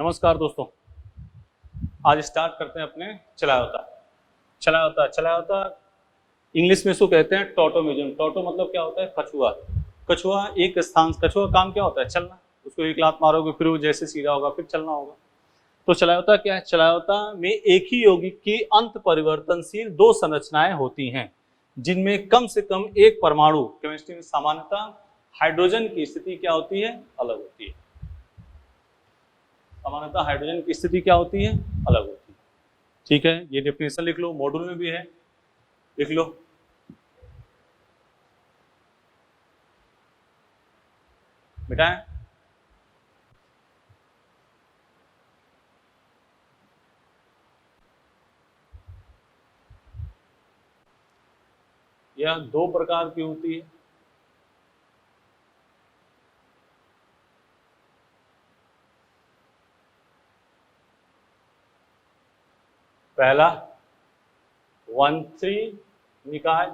नमस्कार दोस्तों, आज स्टार्ट करते हैं अपने चलाया होता इंग्लिश में इसको कहते हैं टॉटोमिज्म। टॉटो मतलब क्या होता है? कछुआ। कछुआ एक स्थान, कछुआ काम क्या होता है? चलना। उसको एक लात मारोगे फिर वो जैसे सीधा होगा फिर चलना होगा। तो चलायौता क्या है? चलायौता में एक ही यौगिक की अंत परिवर्तनशील दो संरचनाएं होती हैं जिनमें कम से कम एक परमाणु, केमिस्ट्री में सामान्यतः हाइड्रोजन की स्थिति क्या होती है? अलग होती है। सामान्यतः हाइड्रोजन की स्थिति क्या होती है? अलग होती है। ठीक है, ये डेफिनेशन लिख लो, मॉड्यूल में भी है, लिख लो। बेटा यह दो प्रकार की होती है। पहला 1,3 निकाय,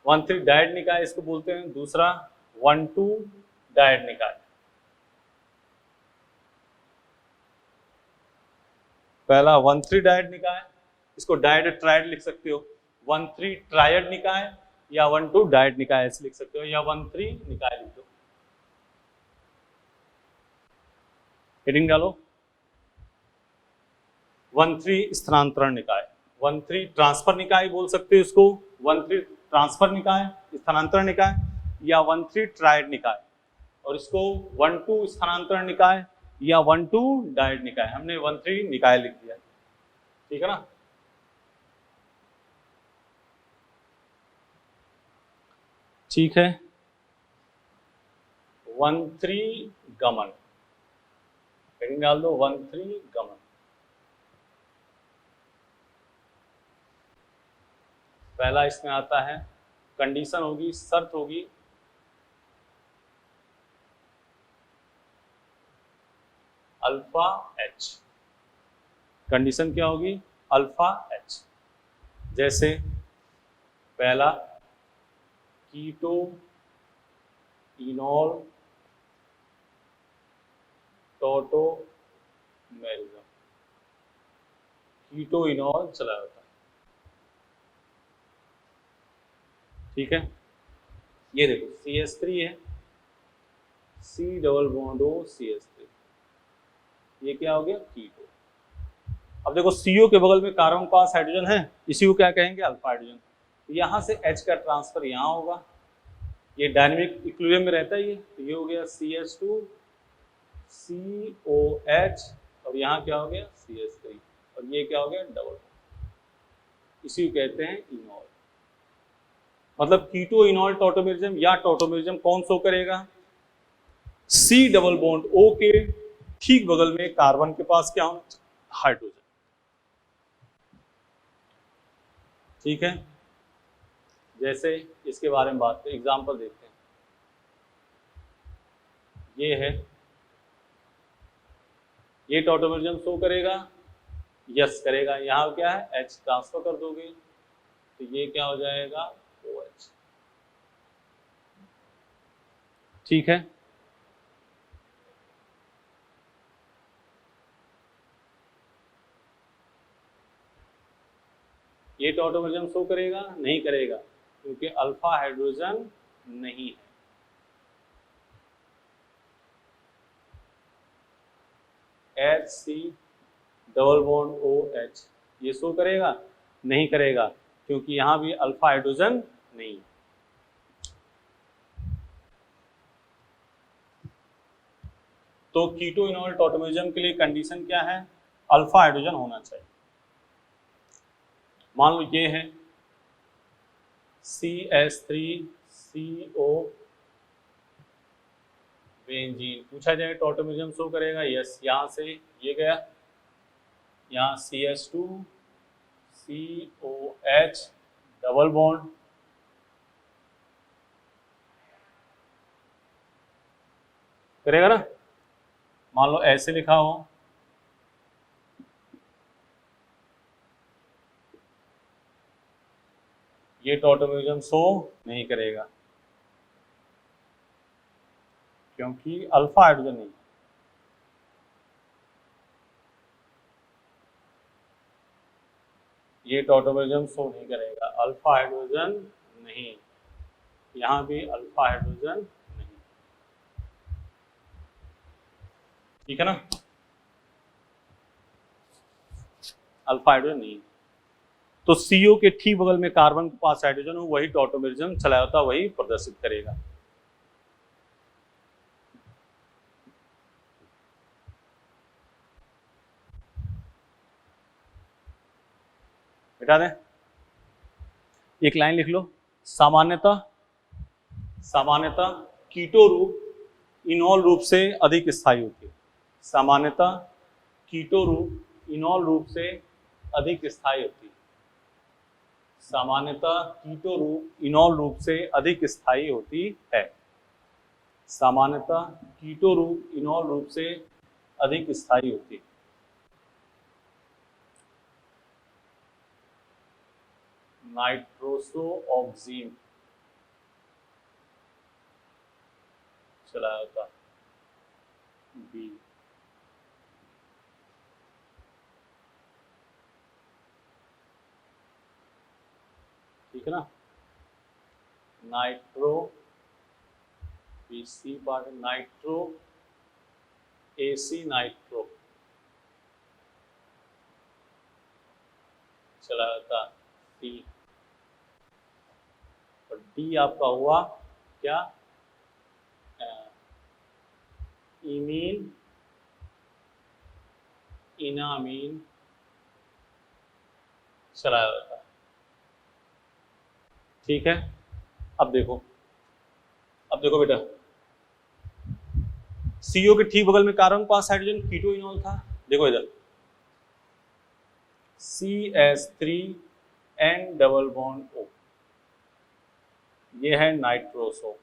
1,3 डायड निकाय इसको बोलते हैं। दूसरा 1,2 डायड निकाय। पहला 1,3 डायड निकाय, इसको डायड ट्रायड लिख सकते हो। 1,3 ट्रायड निकाय या 1,2 डायड निकाय ऐसे लिख सकते हो, या 1,3 निकाय लिख दो। हेडिंग डालो 1,3 स्थानांतरण निकाय, 1,3 ट्रांसफर निकाय बोल सकते हो इसको। 1,3 ट्रांसफर निकाय, स्थानांतरण निकाय, या 1,3 ट्रायड निकाय। और इसको 1,2 स्थानांतरण निकाय या 1,2 डायड निकाय। हमने 1,3 निकाय लिख दिया, ठीक है ना। ठीक है, 1,3 गमन, हेडिंग डाल दो 1,3 गमन। पहला इसमें आता है, कंडीशन होगी, शर्त होगी अल्फा एच। कंडीशन क्या होगी? Alpha H. जैसे पहला कीटो इनॉल टॉटोमेरिज्म, कीटो इनॉल चला जाता है। ठीक है, ये देखो CH3 है, C double bond O CH3, ये क्या हो गया? कीटो। अब देखो CO के बगल में कार्बन पास हाइड्रोजन है, इसी को क्या कहेंगे? Alpha hydrogen. यहां से H का ट्रांसफर यहां होगा, ये डायनेमिक इक्विलिब्रियम में रहता है ये, तो ये हो गया CH2 COH, और यहाँ क्या हो गया? CH3, और ये क्या हो गया? डबल। इसी को कहते हैं इनॉल। मतलब कीटो इनॉल टॉटोमेरिज्म या टॉटोमेरिज्म कौन शो करेगा? C डबल बॉन्ड O के ठीक बगल में कार्बन के पास क्या होना चाहिए? हाइड्रोजन। ठीक है, जैसे इसके बारे में बात करें, एग्जांपल देखते हैं। ये है, ये टॉटोमेरिज्म शो करेगा? यस करेगा। यहाँ क्या है? H ट्रांसफर कर दोगे तो ये क्या हो जाएगा? OH। ठीक है, ये टॉटोमेरिज्म शो करेगा? नहीं करेगा, क्योंकि अल्फा हाइड्रोजन नहीं है। HC डबल बॉन्ड OH, ये शो करेगा? नहीं करेगा, क्योंकि यहाँ भी अल्फा हाइड्रोजन नहीं है। तो कीटो इनॉल टॉटोमेरिज्म के लिए कंडीशन क्या है? अल्फा हाइड्रोजन होना चाहिए। मान लो ये है CH3CO बेंजीन, पूछा जाए टॉटोमेरिज्म शो करेगा? यस। यहाँ से ये गया, यहाँ CH2 COH डबल बॉन्ड, करेगा ना। मान लो ऐसे लिखा हो, ये टॉटोमेरिज्म शो नहीं करेगा। क्योंकि अल्फा हाइड्रोजन नहीं, ये टॉटोमेरिज्म शो नहीं करेगा, अल्फा हाइड्रोजन नहीं, यहाँ भी अल्फा हाइड्रोजन नहीं, ठीक है ना, अल्फा हाइड्रोजन नहीं। तो सीओ के ठीक बगल में कार्बन के पास हाइड्रोजन हो, वही टॉटोमेरिज्म चला होता, वही प्रदर्शित करेगा। बेटा दें, एक लाइन लिख लो, सामान्यतः कीटो रूप इनॉल रूप से अधिक स्थायी होती है, सामान्यतः कीटो रूप इनॉल रूप से अधिक स्थायी होती है, सामान्यतः कीटो रूप इनॉल रूप से अधिक स्थायी होती है, सामान्यतः कीटो रूप इनॉल रूप से अधिक स्थायी होती है। नाइट्रोसोऑक्सीन चलाया होता बी, ठीक है ना, nitro BC part, nitro AC nitro चला जाता डी, और डी आपका हुआ क्या, इमीन इनामीन चलाया जाता है, ठीक है। अब देखो बेटा, सीओ के ठीक बगल में कार्बन पास हाइड्रोजन कीटो इनॉल था, देखो इधर CH3N डबल बॉन्ड O, ये है नाइट्रोसो,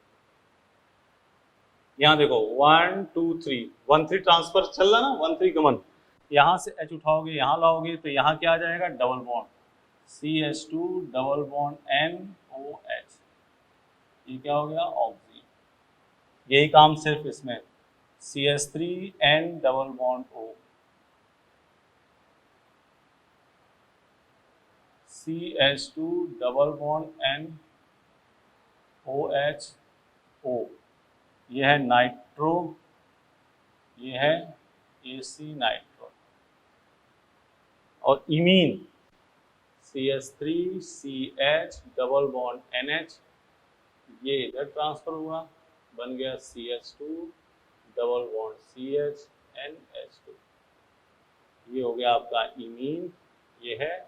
यहाँ देखो 1 2 3 1 3 ट्रांसफर चल रहा ना, 1 3 गमन, यहाँ से H उठाओगे यहाँ लाओगे तो यहाँ क्या आ जाएगा, double bond CH2 double bond NOH, ये क्या हो गया, ऑक्सीजन, यही काम सिर्फ इसमें CH3N double bond O, CH2 double bond NOH O, ये है नाइट्रो, ये है AC नाइट्रो, और imine CH3CH double bond NH, ये इधर ट्रांसफर हुआ, बन गया CH2 double bond CH NH2, ये हो गया आपका इमीन, ये है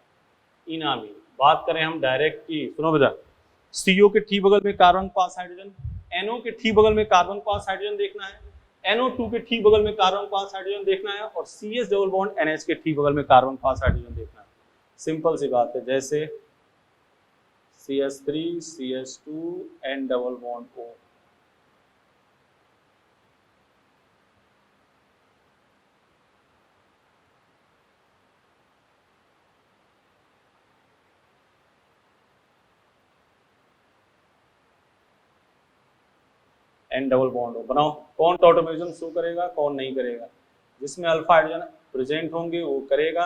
इनामीन। बात करें हम डायरेक्ट की, सुनो बेटा, CO के ठीक बगल में कार्बन पास हाइड्रोजन, NO के ठीक बगल में कार्बन पास हाइड्रोजन देखना है, NO2 के ठीक बगल में कार्बन पास हाइड्रोजन देखना है, और CH डबल बॉन्ड NH के ठीक बगल में कार्बन पास हाइड्रोजन देखना है। सिंपल सी बात है, जैसे CH3 CH2 N double bond O, N double bond O बनाओ, कौन टॉटोमेरिज्म शो करेगा, कौन नहीं करेगा, जिसमें अल्फा हाइड्रोजन प्रेजेंट होंगे वो करेगा,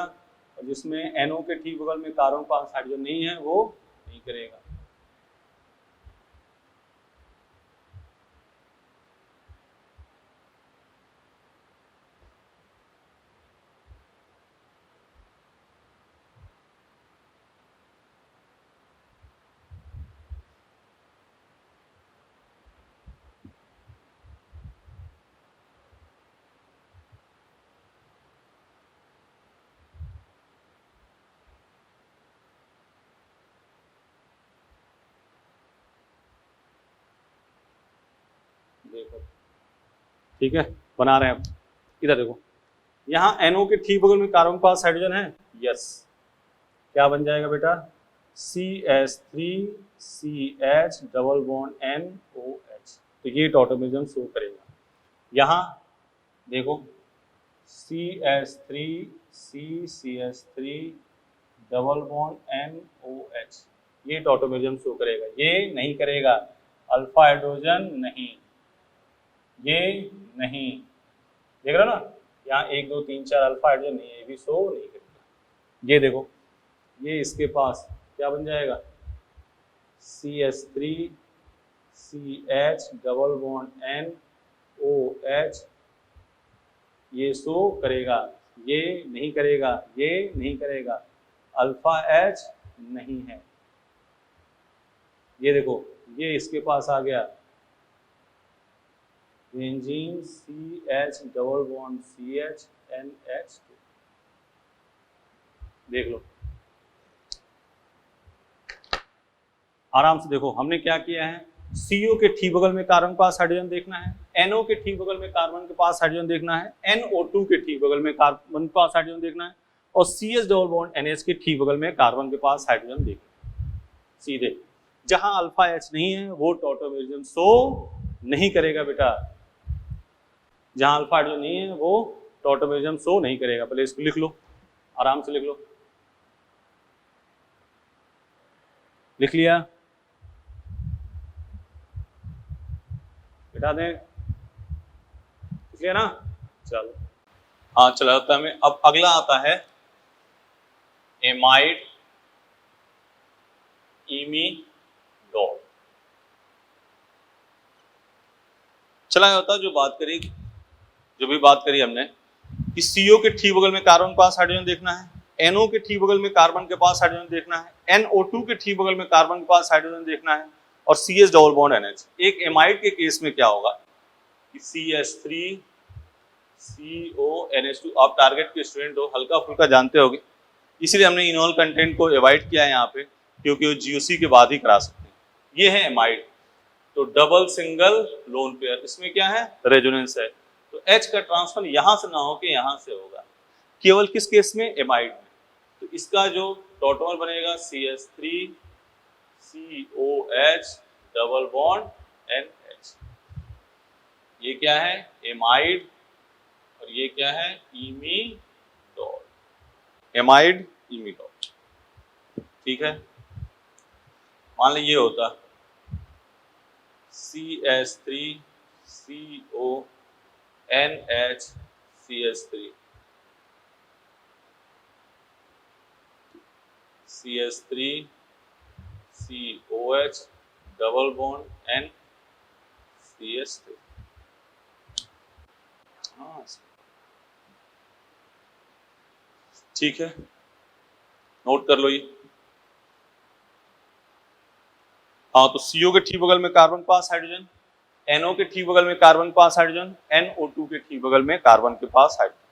और जिसमें NO के ठीक बगल में कार्बन पास हाइड्रोजन नहीं है वो नहीं करेगा। देखो ठीक है, बना रहे हैं अब, इधर देखो, यहाँ NO के ठीक बगल में कार्बन पास हाइड्रोजन है, यस, क्या बन जाएगा बेटा, CH3CH डबल बॉन्ड NOH, तो ये टॉटोमेरिज्म शो करेगा। यहाँ देखो CH3CCH3 डबल बॉन्ड NOH, ये टॉटोमेरिज्म शो करेगा, ये नहीं करेगा, अल्फा हाइड्रोजन नहीं, ये नहीं, देख रहे हो ना, यहाँ 1 2 3 4 अल्फा हाइड्रोजन नहीं है, ये भी शो नहीं करेगा। ये देखो, ये इसके पास क्या बन जाएगा, CH3 CH double bond NOH, ये शो करेगा, ये नहीं करेगा, ये नहीं करेगा, अल्फा H नहीं है। ये देखो, ये इसके पास आ गया, benzene CH double bond CH NH2, देख लो आराम से। देखो हमने क्या किया है, CO के ठीक बगल में कार्बन के पास हाइड्रोजन देखना है, NO के ठीक बगल में कार्बन के पास हाइड्रोजन देखना है, NO2 के ठीक बगल में कार्बन के पास हाइड्रोजन देखना है, और CH डबल बॉन्ड NH के ठीक बगल में कार्बन के पास हाइड्रोजन देखना है। सीधे जहां अल्फा H नहीं है वो टॉटोमेरिज्म शो नहीं करेगा बेटा, जहां अल्फा हाइड्रोजन नहीं है वो टॉटोमेरिज्म शो नहीं करेगा। पहले इसको लिख लो, आराम से लिख लो, लिख लिया, बिठा दें, लिख लिया ना, चलो हाँ चला होता है। अब अगला आता है एमाइड इमीडोल। चला होता है, जो भी बात करी हमने कि CO के ठीक बगल में कार्बन के पास हाइड्रोजन देखना है, NO के ठीक बगल में कार्बन के पास हाइड्रोजन देखना है, NO2 के ठीक बगल में कार्बन के पास हाइड्रोजन देखना है, और CH डबल बॉन्ड NH। एक एमाइड के केस में क्या होगा कि CH3 CO NH2, आप टारगेट के स्टूडेंट हो, हल्का फुल्का जानते होगे, इसलिए हमने इनॉल कंटेंट को अवॉइड किया है यहाँ पे, क्योंकि वो GOC के बाद ही करा सकते हैं। ये है एमाइड, तो डबल सिंगल लोन पेयर, इसमें क्या है, रेजोनेंस है, तो H का ट्रांसफर यहां से ना होके यहां से होगा, केवल किस केस में, एमाइड में। तो इसका जो टॉटोमर बनेगा CH3 COH double bond NH, ये क्या है, एमाइड, और ये क्या है, इमीडोल, एमाइड इमीडोल। ठीक है, मान लीजिए ये होता CH3 CO NH CH3 CH3 COH double bond N CH3। हाँ ठीक है, नोट कर लो ये। हाँ तो CO के ठीक बगल में कार्बन के पास हाइड्रोजन, NO के ठीक बगल में कार्बन के पास हाइड्रोजन, NO2 के ठीक बगल में कार्बन के पास हाइड्रोजन।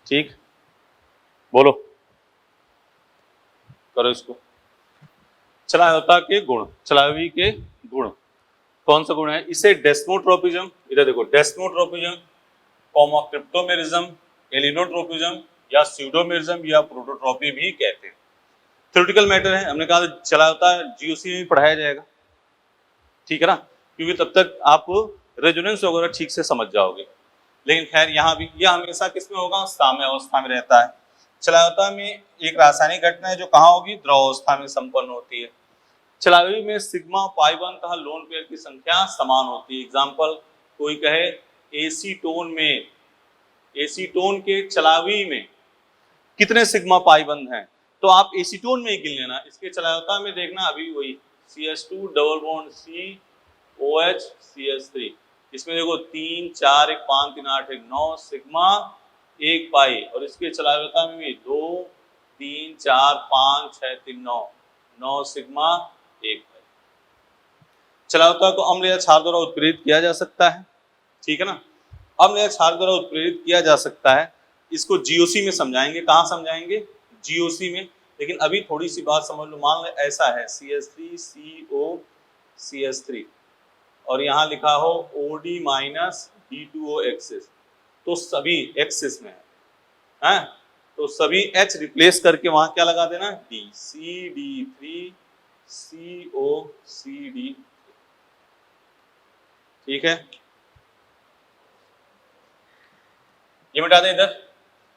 ठीक, बोलो, करो इसको। चलायवता के गुण, चलावी के गुण कौन सा गुण है, इसे डेस्मोट्रोपिज्म, इधर देखो, डेस्मोट्रोपिज्म, क्रिप्टोमेरिज्म, एलिनोट्रोपिज्म, या स्यूडोमेरिज्म, या प्रोटोट्रोपी भी कहते हैं। थ्योरेटिकल मैटर है, हमने कहा चला होता है GOC में भी पढ़ाया जाएगा, ठीक है ना, क्योंकि तब तक आप रेजोनेंस वगैरह ठीक से समझ जाओगे। लेकिन खैर यहाँ भी यह हमेशा किसमें होगा, साम्य अवस्था में रहता है। चलायवता में एक रासायनिक घटना है जो कहाँ होगी, द्रव अवस्था में संपन्न होती है। चलावी में सिग्मा पाई वन तथा लोन पेयर की संख्या समान होती है। एग्जाम्पल, कोई कहे एसीटोन में, एसीटोन के चलावी में कितने सिग्मा पाई बंद हैं, तो आप एसीटोन में ही गिन लेना, इसके चलायवता में देखना अभी वही CH2 double bond COH CH3, इसमें देखो 3 4 1 5 3 8 1 9 सिग्मा 1 पाई, और इसके चलायवता में भी 2 3 4 5 6 3 9 9 सिग्मा 1 पाई। चलायवता को अम्ल या क्षार द्वारा उत्प्रेरित किया जा सकता है, ठीक है ना, अम्ल या क्षार द्वारा उत्प्रेरित किया जा सकता है। इसको GOC में समझाएंगे, कहाँ समझाएंगे, GOC में। लेकिन अभी थोड़ी सी बात समझ लो, मान लो ऐसा है CH3 CO CH3 और यहाँ लिखा हो OD माइनस D2O एक्सिस, तो सभी एक्सिस में है, तो सभी H रिप्लेस करके वहां क्या लगा देना, D, CD3 CO CD, ठीक है, ये मिटा दें, इधर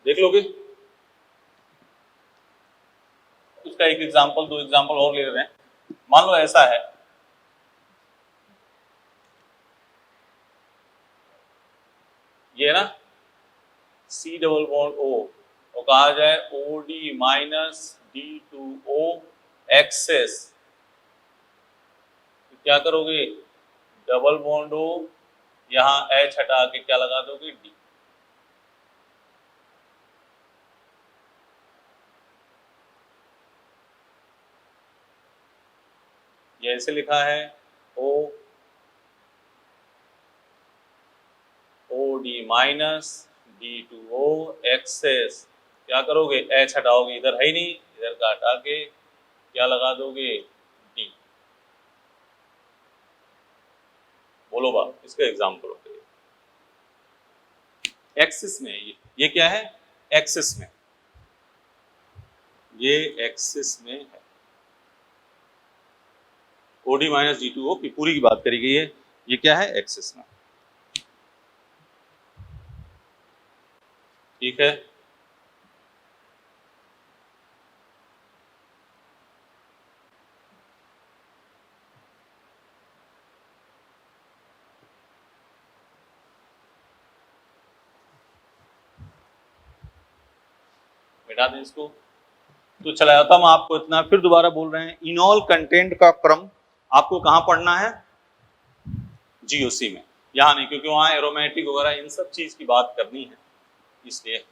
देख लोगे। उसका एक एग्जांपल, 2 एग्जांपल और ले रहे हैं। मान लो ऐसा है ये ना सी डबल बॉन्ड ओ, और कहा जाए O D minus D two O axes, क्या करोगे, डबल बॉन्ड ओ, यहाँ एच हटा के क्या लगा दोगे, डी। ये ऐसे लिखा है O D minus D two O axes, क्या करोगे, एच हटाओगे, इधर है ही नहीं, इधर का हटा के क्या लगा दोगे, डी। बोलो बा, इसका एग्जाम्पल होते एक्सिस में, ये क्या है, एक्सिस में, ये एक्सिस में है, OD minus D two O की पूरी की बात करी गई है, ये क्या है, एक्सिस में। ठीक है, मिटा दें इसको। तो चला जाता हूं आपको इतना, फिर दोबारा बोल रहे हैं, इनॉल कंटेंट का क्रम आपको कहां पढ़ना है, जीओसी में, यहां नहीं, क्योंकि वहां एरोमेटिक वगैरह इन सब चीज की बात करनी है, इसलिए।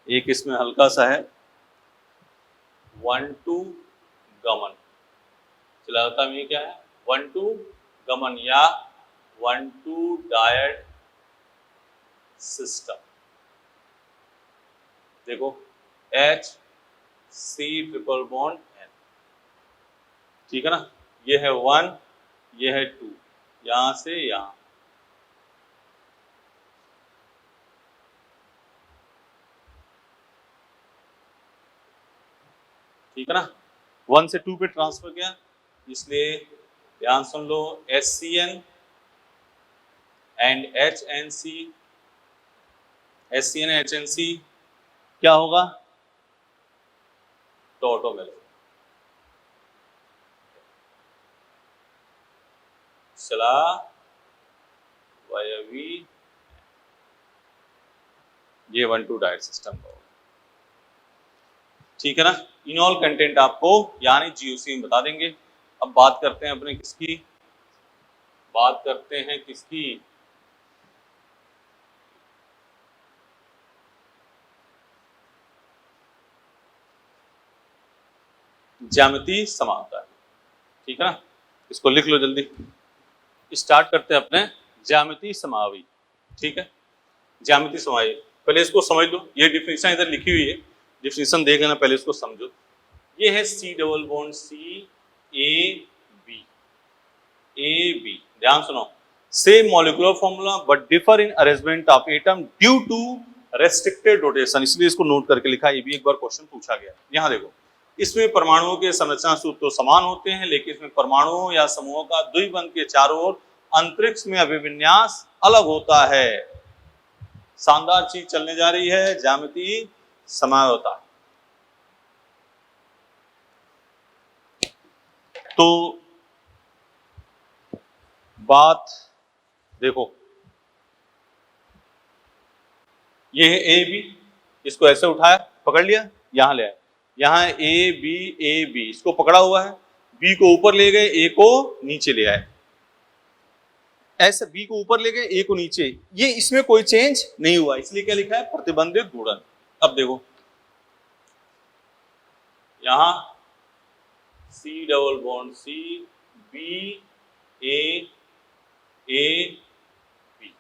एक इसमें हल्का सा है 1,2 गमन, चला जाता है, ये क्या है 1,2 गमन या 1,2 डायड सिस्टम। देखो H C triple bond N, ठीक है ना, ये है 1, ये है 2, यहां से यहां, ठीक है ना, 1 से 2 पे ट्रांसफर किया, इसलिए ध्यान सुन लो, HCN and HNC, HCN HNC क्या होगा, टॉटोमेरो, चला वायवी, ये 1,2 डायड सिस्टम का होगा, ठीक है ना। इनॉल कंटेंट आपको यानी जीओसी में बता देंगे। अब बात करते हैं अपने किसकी, बात करते हैं किसकी, ज्यामितीय समानता, ठीक है ना, इसको लिख लो जल्दी। स्टार्ट करते हैं अपने ज्यामितीय समावी, ठीक है, ज्यामितीय समावी, पहले इसको समझ लो, ये डिफिनेशन इधर लिखी हुई है, डिफिनेशन देख लेना, पहले इसको समझो। ये है C double bond C A B, ध्यान सुनो, same molecular formula but differ in arrangement of atom due to restricted rotation, इसलिए इसको नोट करके लिखा, ये भी एक बार क्वेश्चन पूछा गया। यहाँ देखो, इसमें परमाणुओं के संरचना सूत्र तो समान होते हैं, लेकिन इसमें परमाणुओं या समूहों का द्विबंध के चारों ओर अंतरिक्ष में अभिविन्यास अलग होता है। शानदार चीज चलने जा रही है, ज्यामितीय समझौता। तो बात देखो, ये है ए बी, इसको ऐसे उठाया, पकड़ लिया, यहां ले आया, यहाँ ए बी इसको पकड़ा हुआ है, बी को ऊपर ले गए, ए को नीचे ले आए, ऐसे बी को ऊपर ले गए, ए को नीचे, ये इसमें कोई चेंज नहीं हुआ, इसलिए क्या लिखा है, प्रतिबंधित गुणन। अब देखो यहां C double bond C B A B,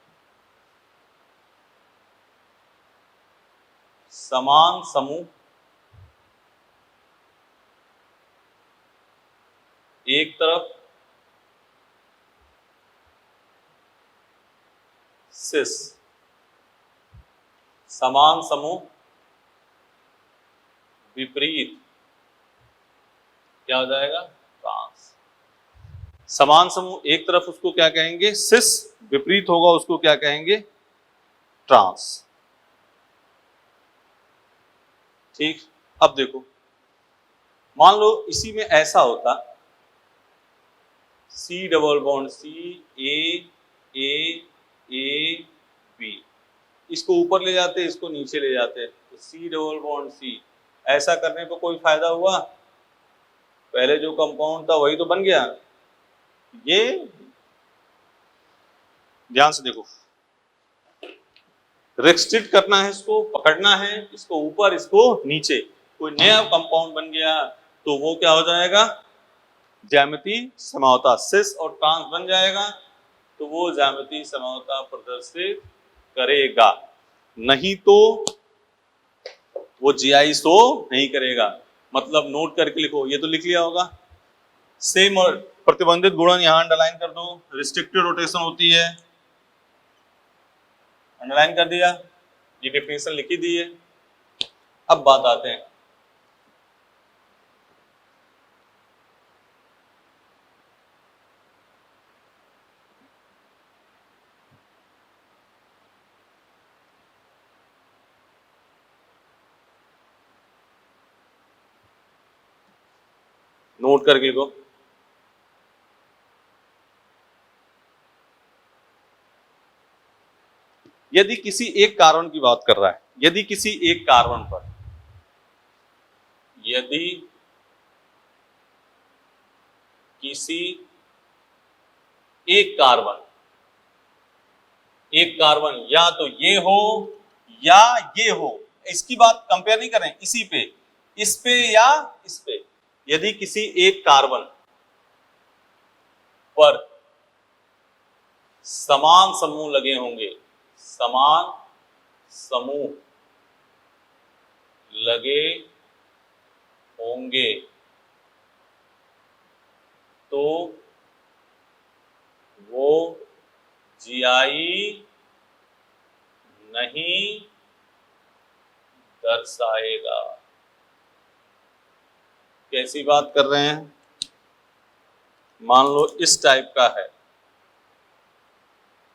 समान समूह, एक तरफ सिस, समान समूह विपरीत, क्या हो जाएगा, ट्रांस। समान समूह एक तरफ उसको क्या कहेंगे, सिस, विपरीत होगा उसको क्या कहेंगे, ट्रांस। ठीक, अब देखो मान लो इसी में ऐसा होता, C double bond C, A B, इसको ऊपर ले जाते, इसको नीचे ले जाते, तो C डबल बॉन्ड C, ऐसा करने पर कोई फायदा हुआ? पहले जो कंपाउंड था वही तो बन गया। ये ध्यान से देखो, रेस्ट्रिक्ट करना है, इसको पकड़ना है, इसको ऊपर इसको नीचे, कोई नया कंपाउंड बन गया तो वो क्या हो जाएगा? ज्यामितीय समरूपता, सिस और ट्रांस बन जाएगा, तो वो ज्यामितीय समरूपता प्रदर्शित करेगा, नहीं तो वो जीआई शो नहीं करेगा। मतलब नोट करके लिखो, ये तो लिख लिया होगा। सेम और प्रतिबंधित गुणन यहां अंडरलाइन कर दो, रिस्ट्रिक्टेड रोटेशन होती है, अंडरलाइन कर दिया, ये डेफिनेशन लिखी दी है। अब बात आते हैं नोट करके लिखो, यदि किसी एक कार्बन की बात कर रहा है, यदि किसी एक कार्बन पर, यदि किसी एक कार्बन, एक कार्बन या तो ये हो या ये हो, इसकी बात कंपेयर नहीं कर रहे हैं, इसी पे, इस पे या इस पे, यदि किसी एक कार्बन पर समान समूह लगे होंगे, समान समूह लगे होंगे, तो वो जीआई नहीं दर्शाएगा। कैसी बात कर रहे हैं? मान लो इस टाइप का है,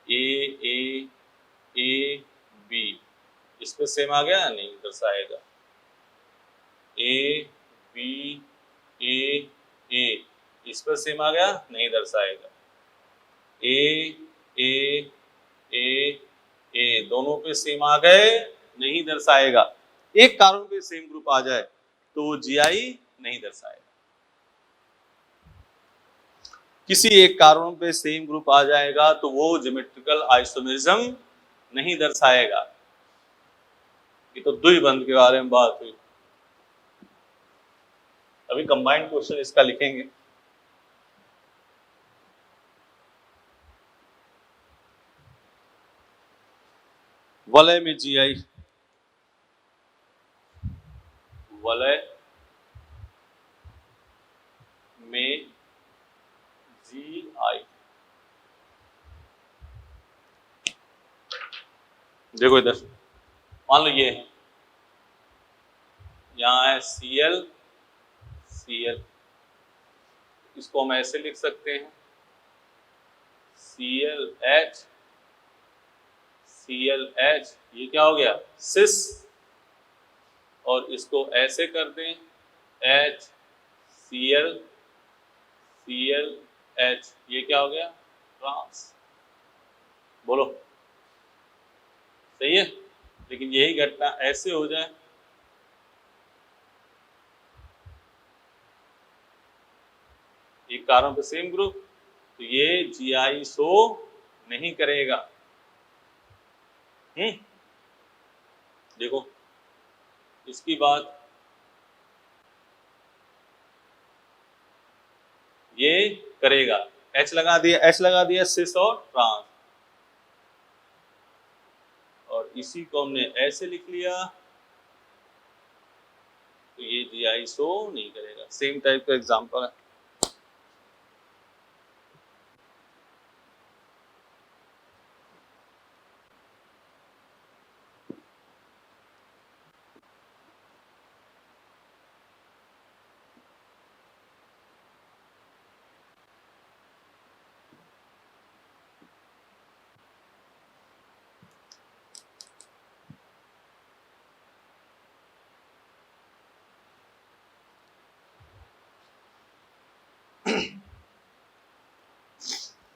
ए बी, इस पे सेम आ गया, नहीं दर्शाएगा। ए बी ए, इस पर सेम आ गया, नहीं दर्शाएगा। ए दोनों पे सेम आ गए, नहीं दर्शाएगा। एक कार्बन पे सेम ग्रुप आ जाए तो वो जीआई नहीं दर्शाएगा। किसी एक कार्बन पे सेम ग्रुप आ जाएगा तो वो ज्योमेट्रिकल आइसोमेरिज्म नहीं दर्शाएगा। ये तो द्विबंध के बारे में बात हुई। अभी कंबाइंड क्वेश्चन इसका लिखेंगे। वलय में जीआई, वलय में जीआई, देखो इधर, मान लो ये है, यहां है Cl, इसको हम ऐसे लिख सकते हैं, ClH, ये क्या हो गया? सिस, और इसको ऐसे कर दें, HCl, ये क्या हो गया? ट्रांस। बोलो सही है? लेकिन यही घटना ऐसे हो जाए, एक कार्बन पे सेम ग्रुप, तो ये जीआई शो नहीं करेगा। देखो इसकी बात, ये करेगा, H लगा दिया सिस और ट्रांस, और इसी को हमने ऐसे लिख लिया, तो ये जीआई शो नहीं करेगा। सेम टाइप का एग्जांपल है।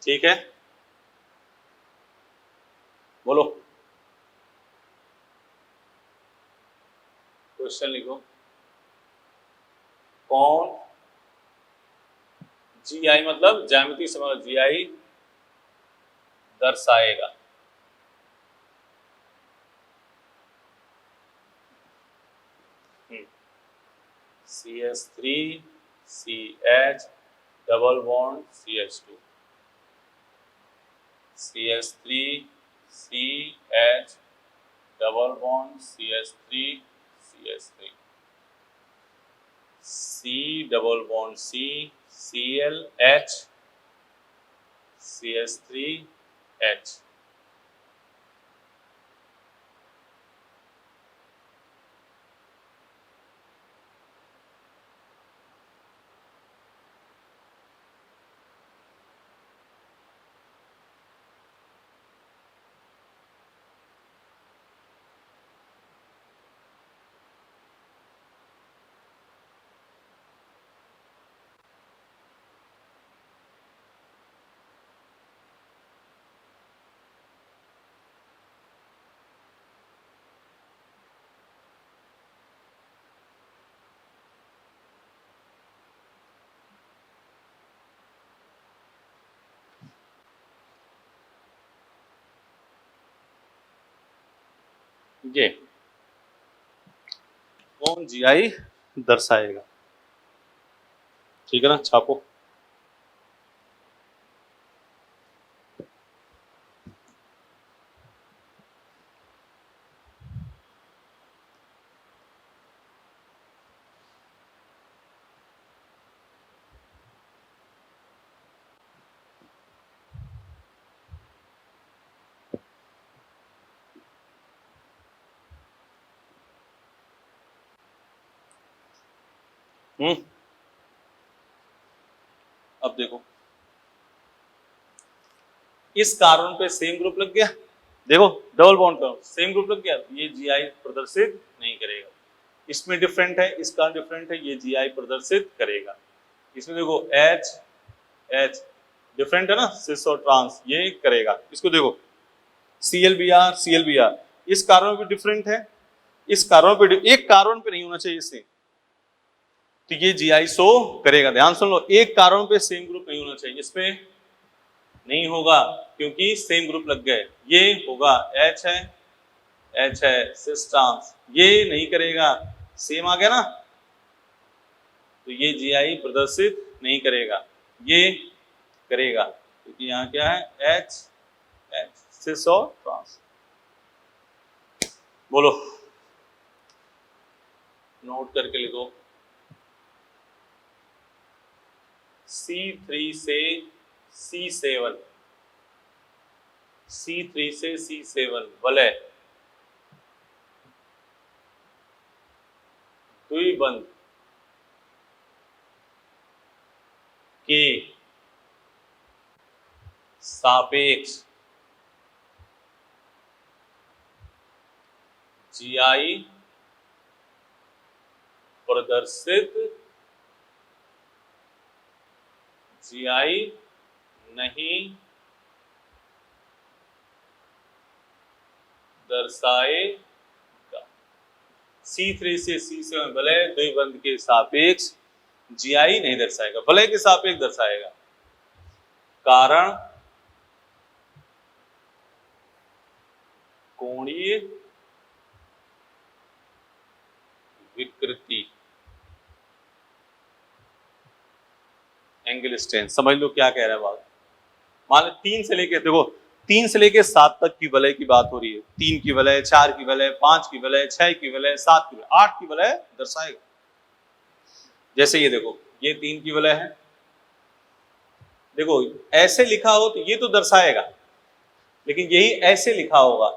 ठीक है, बोलो क्वेश्चन लिखो। कौन GI मतलब ज्यामितीय समाकल GI दर्शाएगा? CH3 CH double bond CH2, CH3 CH double bond CH3 CH3, C double bond C Cl H CH3 H। ये कौन GI दर्शाएगा? ठीक है ना, छापो। अब देखो, इस कार्बन पे सेम ग्रुप लग गया, देखो डबल बॉन्ड का सेम ग्रुप लग गया, ये GI प्रदर्शित नहीं करेगा। इसमें डिफरेंट है, इसका डिफरेंट है, ये GI प्रदर्शित करेगा। इसमें देखो H H डिफरेंट है ना, सिस और ट्रांस, ये करेगा। इसको देखो ClBr ClBr, इस कार्बन पे डिफरेंट है, इस कार्बन पे एक कार्बन पे नहीं होना चाहिए इससे, तो ये GI शो करेगा। ध्यान सुन लो, एक कार्बन पे सेम ग्रुप नहीं होना चाहिए, इस पे नहीं होगा क्योंकि सेम ग्रुप लग गए। ये होगा H है सिस ट्रांस, ये नहीं करेगा, सेम आ गया ना, तो ये GI प्रदर्शित नहीं करेगा, ये करेगा क्योंकि यहाँ क्या है H सिस और ट्रांस। बोलो, नोट करके लिखो। C3 से C7, C3 से C7 वलय द्विबंध के सापेक्ष GI प्रदर्शित GI नहीं दर्शाएगा। C3 से C7 वलय द्विबंध के सापेक्ष GI नहीं दर्शाएगा, वलय के सापेक्ष दर्शाएगा। कारण कोणीय विकृति, एंगल स्ट्रेंथ। समझ लो क्या कह रहा है बात। मान लो 3 से लेके, देखो 3 से लेके 7 तक की वलय की बात हो रही है। 3 की वलय, 4 की वलय, 5 की वलय, 6 की वलय, 7 की वलय, 8 की वलय दर्शाएगा। जैसे ये देखो, ये 3 की वलय है, देखो ऐसे लिखा हो तो ये तो दर्शाएगा, लेकिन यही ऐसे लिखा होगा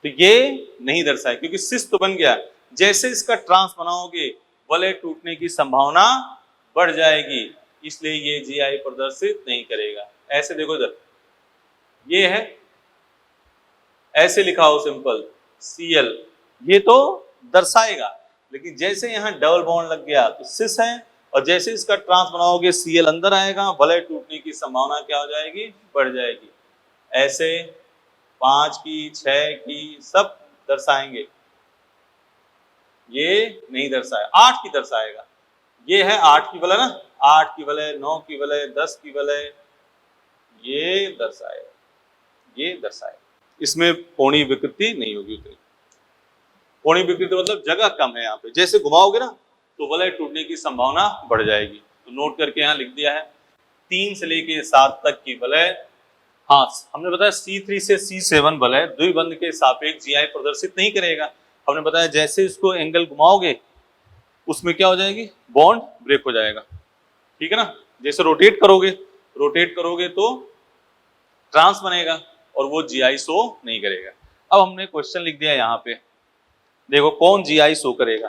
तो ये नहीं दर्शाएगा क्योंकि सिस तो बन गया। जैसे इसका ट्रांस बनाओगे वलय टूटने की संभावना बढ़ जाएगी, इसलिए ये GI प्रदर्शित नहीं करेगा। ऐसे देखो इधर, ये है ऐसे लिखा हो सिंपल Cl, ये तो दर्शाएगा, लेकिन जैसे यहाँ डबल बॉन्ड लग गया तो सिस है और जैसे इसका ट्रांस बनाओगे Cl अंदर आएगा, वलय टूटने की संभावना क्या हो जाएगी, बढ़ जाएगी। ऐसे 5 की 6 की सब दर्शाएंगे, ये नहीं दर्शाए, 8 की दर्शाएगा। ये है 8 की वलय ना, 8 की वलय, 9 की वलय, 10 की वलय, ये दर्शाएगा, ये दर्शाएगा। इसमें कोणीय विकृति नहीं होगी उतनी। कोणीय विकृति मतलब जगह कम है यहाँ पे, जैसे घुमाओगे ना तो वलय टूटने की संभावना बढ़ जाएगी। तो नोट करके यहाँ लिख दिया है 3 से लेके 7 तक की वलय। हाँ, हमने बताया C3 से C7 वलय द्विबंध के सापेक्ष GI प्रदर्शित नहीं करेगा। हमने बताया जैसे इसको एंगल घुमाओगे उसमें क्या हो जाएगी, बॉन्ड ब्रेक हो जाएगा, ठीक है ना। जैसे रोटेट करोगे तो ट्रांस बनेगा और वो GI शो नहीं करेगा। अब हमने क्वेश्चन लिख दिया यहाँ पे, देखो कौन GI शो करेगा,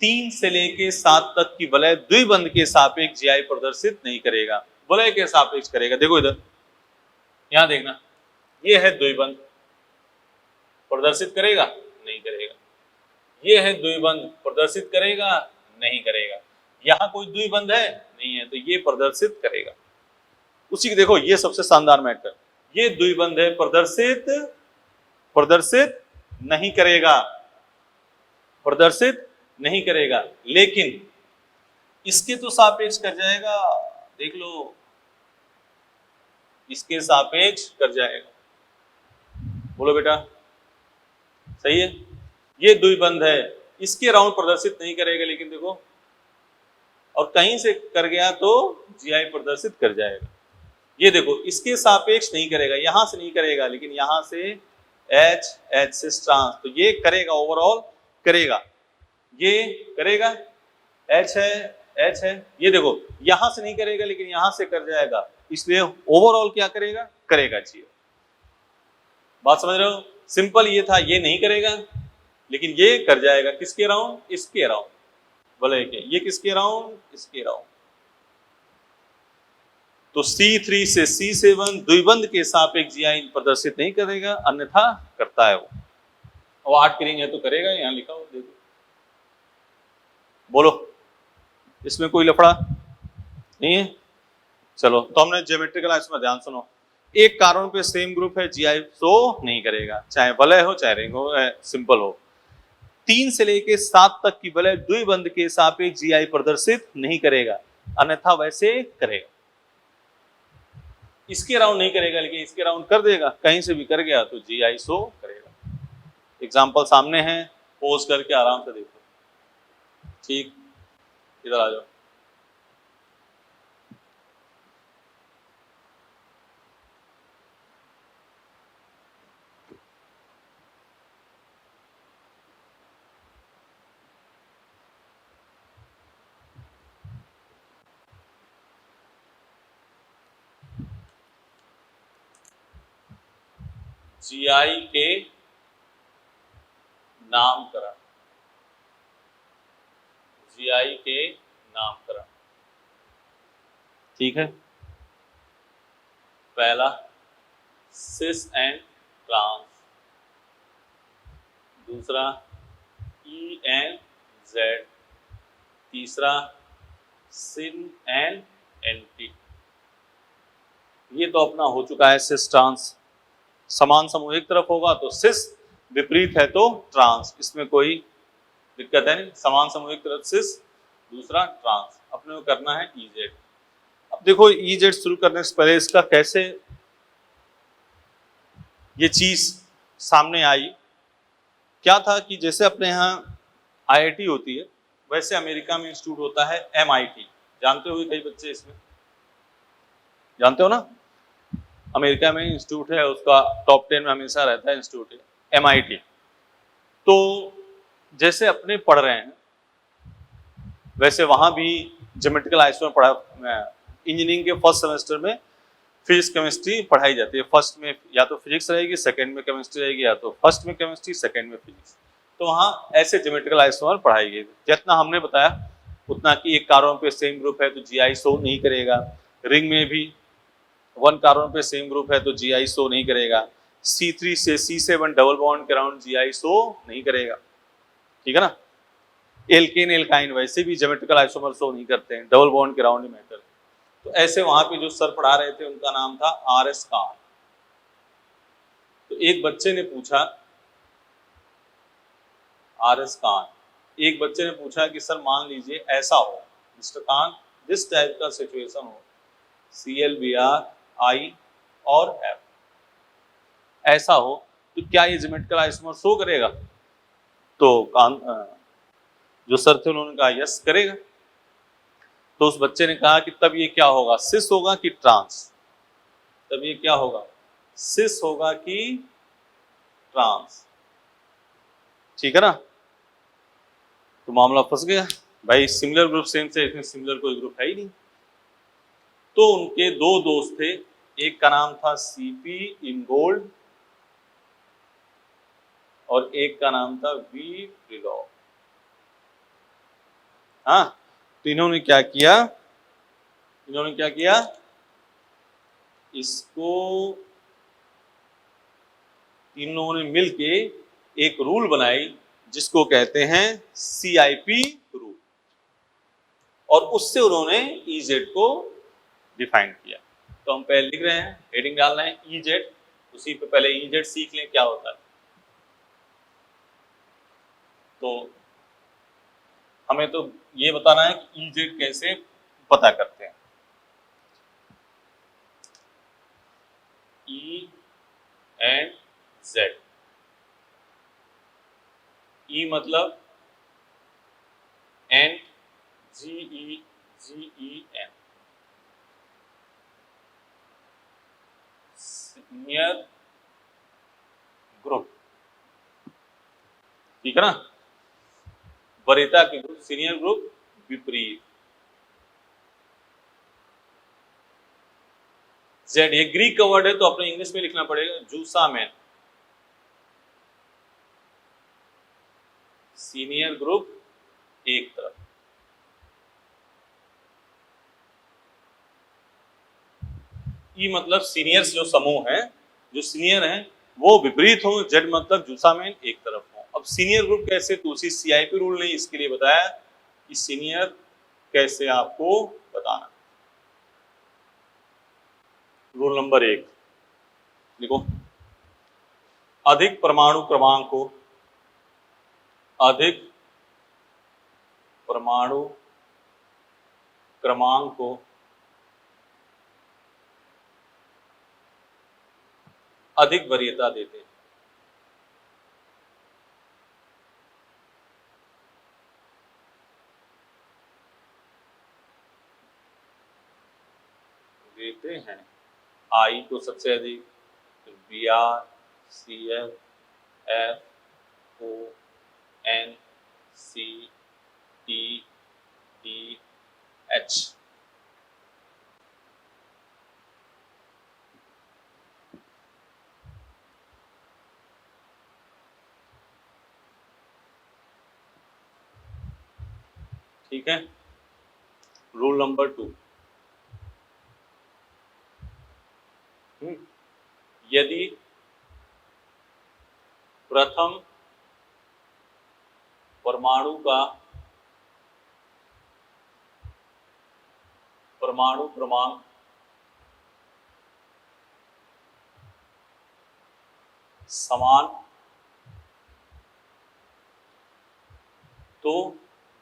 3 से लेके 7 तक की वलय द्विबंध के सापेक्ष GI प्रदर्शित नहीं करेगा, वलय के सापेक्ष करेगा। देखो इधर, यहां देखना, ये है द्विबंध, प्रदर्शित करेगा, नहीं करेगा। ये है द्विबंध, प्रदर्शित करेगा, नहीं करेगा। यहां कोई द्विबंध है नहीं है, तो ये प्रदर्शित करेगा। उसी की देखो, ये सबसे शानदार मैटर, ये द्विबंध है, प्रदर्शित नहीं करेगा, प्रदर्शित नहीं करेगा, लेकिन इसके तो सापेक्ष कर जाएगा। देख लो, इसके सापेक्ष कर जाएगा। बोलो बेटा, सही है। ये द्विबंध है, इसके राउंड प्रदर्शित नहीं करेगा, लेकिन देखो, और कहीं से कर गया तो GI प्रदर्शित कर जाएगा। ये देखो, इसके सापेक्ष नहीं करेगा, यहां से नहीं करेगा, लेकिन यहां से H से ट्रांस, तो ये करेगा, ओवरऑल करेगा, ये करेगा, H है, ये देखो यहां से नहीं करेगा, लेकिन यहां से कर जाएगा, इसलिए ओवरऑल क्या करेगा, करेगा GI। बात समझ रहे हो, सिंपल ये था, ये नहीं करेगा लेकिन ये कर जाएगा, किसके राउंड, इसके राउंड, वलय के। ये किसके राउंड, इसके राउंड। तो C3 से C7 द्विबंध के सापेक्ष GI प्रदर्शित नहीं करेगा, अन्यथा करता है वो। और 8 की रिंग है तो करेगा, यहां लिखा हो देखो। बोलो, इसमें कोई लफड़ा नहीं है। चलो, तो हमने ज्योमेट्रिकल आइसोमर, ध्यान सुनो, एक कार्बन पे सेम ग्रुप है, GI शो नहीं करेगा, चाहे वलय हो चाहे रिंग हो, सिंपल हो। 3 से लेके 7 तक की वलय द्विबंध के सापेक्ष GI प्रदर्शित नहीं करेगा, अन्यथा वैसे करेगा। इसके राउंड नहीं करेगा, लेकिन इसके राउंड कर देगा, कहीं से भी कर गया तो GI शो करेगा। एग्जाम्पल सामने है, पोज करके आराम से देखो। ठीक, इधर आ जाओ। GI के नामकरण, GI के नामकरण, ठीक है। पहला सिस एंड ट्रांस, दूसरा E एंड Z, तीसरा सिन एंड एंटी। ये तो अपना हो चुका है सिस ट्रांस। समान समूह एक तरफ होगा तो सिस, विपरीत है तो ट्रांस, इसमें कोई दिक्कत है नहीं। समान समूह एक तरफ सिस, दूसरा ट्रांस, अपने को करना है EZ। अब देखो, EZ शुरू करने से पहले इसका कैसे ये चीज सामने आई। क्या था कि जैसे अपने यहाँ IIT होती है, वैसे अमेरिका में इंस्टीट्यूट होता है MIT। जानते हो कई बच्चे, इसमें जानते हो ना, अमेरिका में इंस्टीट्यूट है, उसका टॉप 10 में हमेशा रहता है इंस्टीट्यूट है MIT। तो जैसे अपने पढ़ रहे हैं वैसे वहां भी ज्योमेट्रिकल आइसोमर पढ़ा, इंजीनियरिंग के फर्स्ट सेमेस्टर में फिजिक्स केमिस्ट्री पढ़ाई जाती है। फर्स्ट में या तो फिजिक्स रहेगी, सेकंड में केमिस्ट्री रहेगी, या तो फर्स्ट में केमिस्ट्री, सेकंड में फिजिक्स। तो वहाँ ऐसे ज्योमेट्रिकल आइसोमर पढ़ाई गई। जितना हमने बताया उतना कि एक कार्बन पे सेम ग्रुप है तो GI शो नहीं करेगा, रिंग में भी 1 कार्बन पे सेम ग्रुप है तो GI शो नहीं करेगा, C3 से C7 डबल बॉन्ड के अराउंड GI शो नहीं करेगा, ठीक है ना। एल्केन एल्काइन वैसे भी ज्योमेट्रिकल आइसोमर शो नहीं करते हैं, डबल बॉन्ड के राउंड मैटर। तो ऐसे वहां पे जो सर पढ़ा रहे थे उनका नाम था RS कान। तो एक बच्चे ने पूछा, RS कान, एक बच्चे ने पूछा कि सर मान लीजिए ऐसा हो मिस्टर कान, जिस टाइप का सिचुएशन हो ClBr I और F ऐसा हो, तो क्या ये ज्योमेट्रिकल आइसोमर शो करेगा? तो कान जो सर थे उन्होंने कहा यस करेगा। तो उस बच्चे ने कहा कि तब ये क्या होगा, सिस होगा कि ट्रांस? तब ये क्या होगा, सिस होगा कि ट्रांस? ठीक है ना? तो मामला फंस गया भाई, सिमिलर ग्रुप सेम से, इसमें सिमिलर कोई ग्रुप है ही नहीं। तो उनके दो दोस्त थे, एक का नाम था CP इंगोल्ड और एक का नाम था V प्रिलॉग। हाँ, तो इन्होंने क्या किया, इसको तीन लोगों ने मिलके एक रूल बनाई जिसको कहते हैं CIP रूल, और उससे उन्होंने EZ को डिफाइन किया। तो हम पहले लिख रहे हैं, हेडिंग डालना है EZ, उसी पे पहले EZ सीख लें क्या होता है। तो हमें तो ये बताना है कि EZ कैसे पता करते हैं। E एंड Z, E मतलब एंड, GEN सीनियर ग्रुप, ठीक है ना? वरीयता के ग्रुप, सीनियर ग्रुप विपरीत। Z ये ग्रीक का वर्ड है तो अपने इंग्लिश में लिखना पड़ेगा, जूसामेन, सीनियर ग्रुप एक तरफ। ई मतलब सीनियर्स जो समूह है, जो सीनियर हैं वो विपरीत हो, Z मतलब जूसामेन एक तरफ हो। अब सीनियर ग्रुप कैसे, तो उसी CIP रूल ने इसके लिए बताया कि सीनियर कैसे आपको बताना। रूल नंबर 1 देखो, अधिक परमाणु क्रमांक को, अधिक परमाणु क्रमांक को अधिक वरीयता देते हैं। I को सबसे अधिक, फिर Br, Cl, F, O, N, C, E, D, H। ठीक है। रूल नंबर 2, यदि प्रथम परमाणु का परमाणु क्रमांक समान तो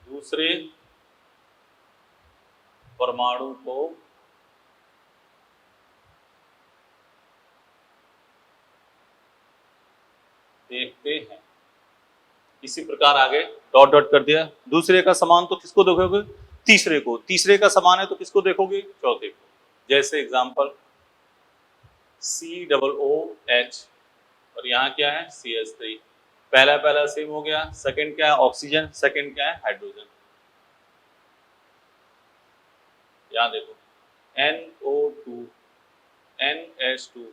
दूसरे परमाणु को देखते हैं। इसी प्रकार आगे डॉट डॉट कर दिया, दूसरे का समान तो किसको देखोगे, तीसरे को, तीसरे का समान है तो किसको देखोगे, चौथे को। जैसे एग्जांपल COOH और यहाँ क्या है CH3, पहला पहला सेम हो गया, सेकंड क्या है ऑक्सीजन, सेकंड क्या है हाइड्रोजन। यहाँ देखो NO2 NH2,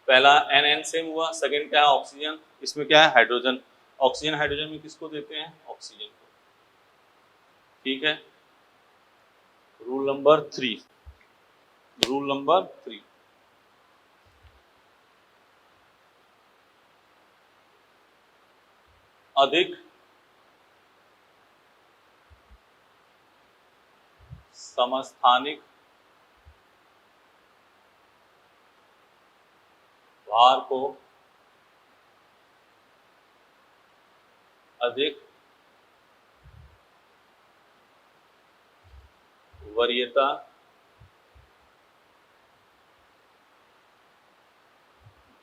पहला NN सेम हुआ, सेकंड क्या है ऑक्सीजन, इसमें क्या है हाइड्रोजन, ऑक्सीजन हाइड्रोजन में किसको देते हैं, ऑक्सीजन को। ठीक है। रूल नंबर 3, रूल नंबर 3, अधिक समस्थानिक भार को अधिक वरीयता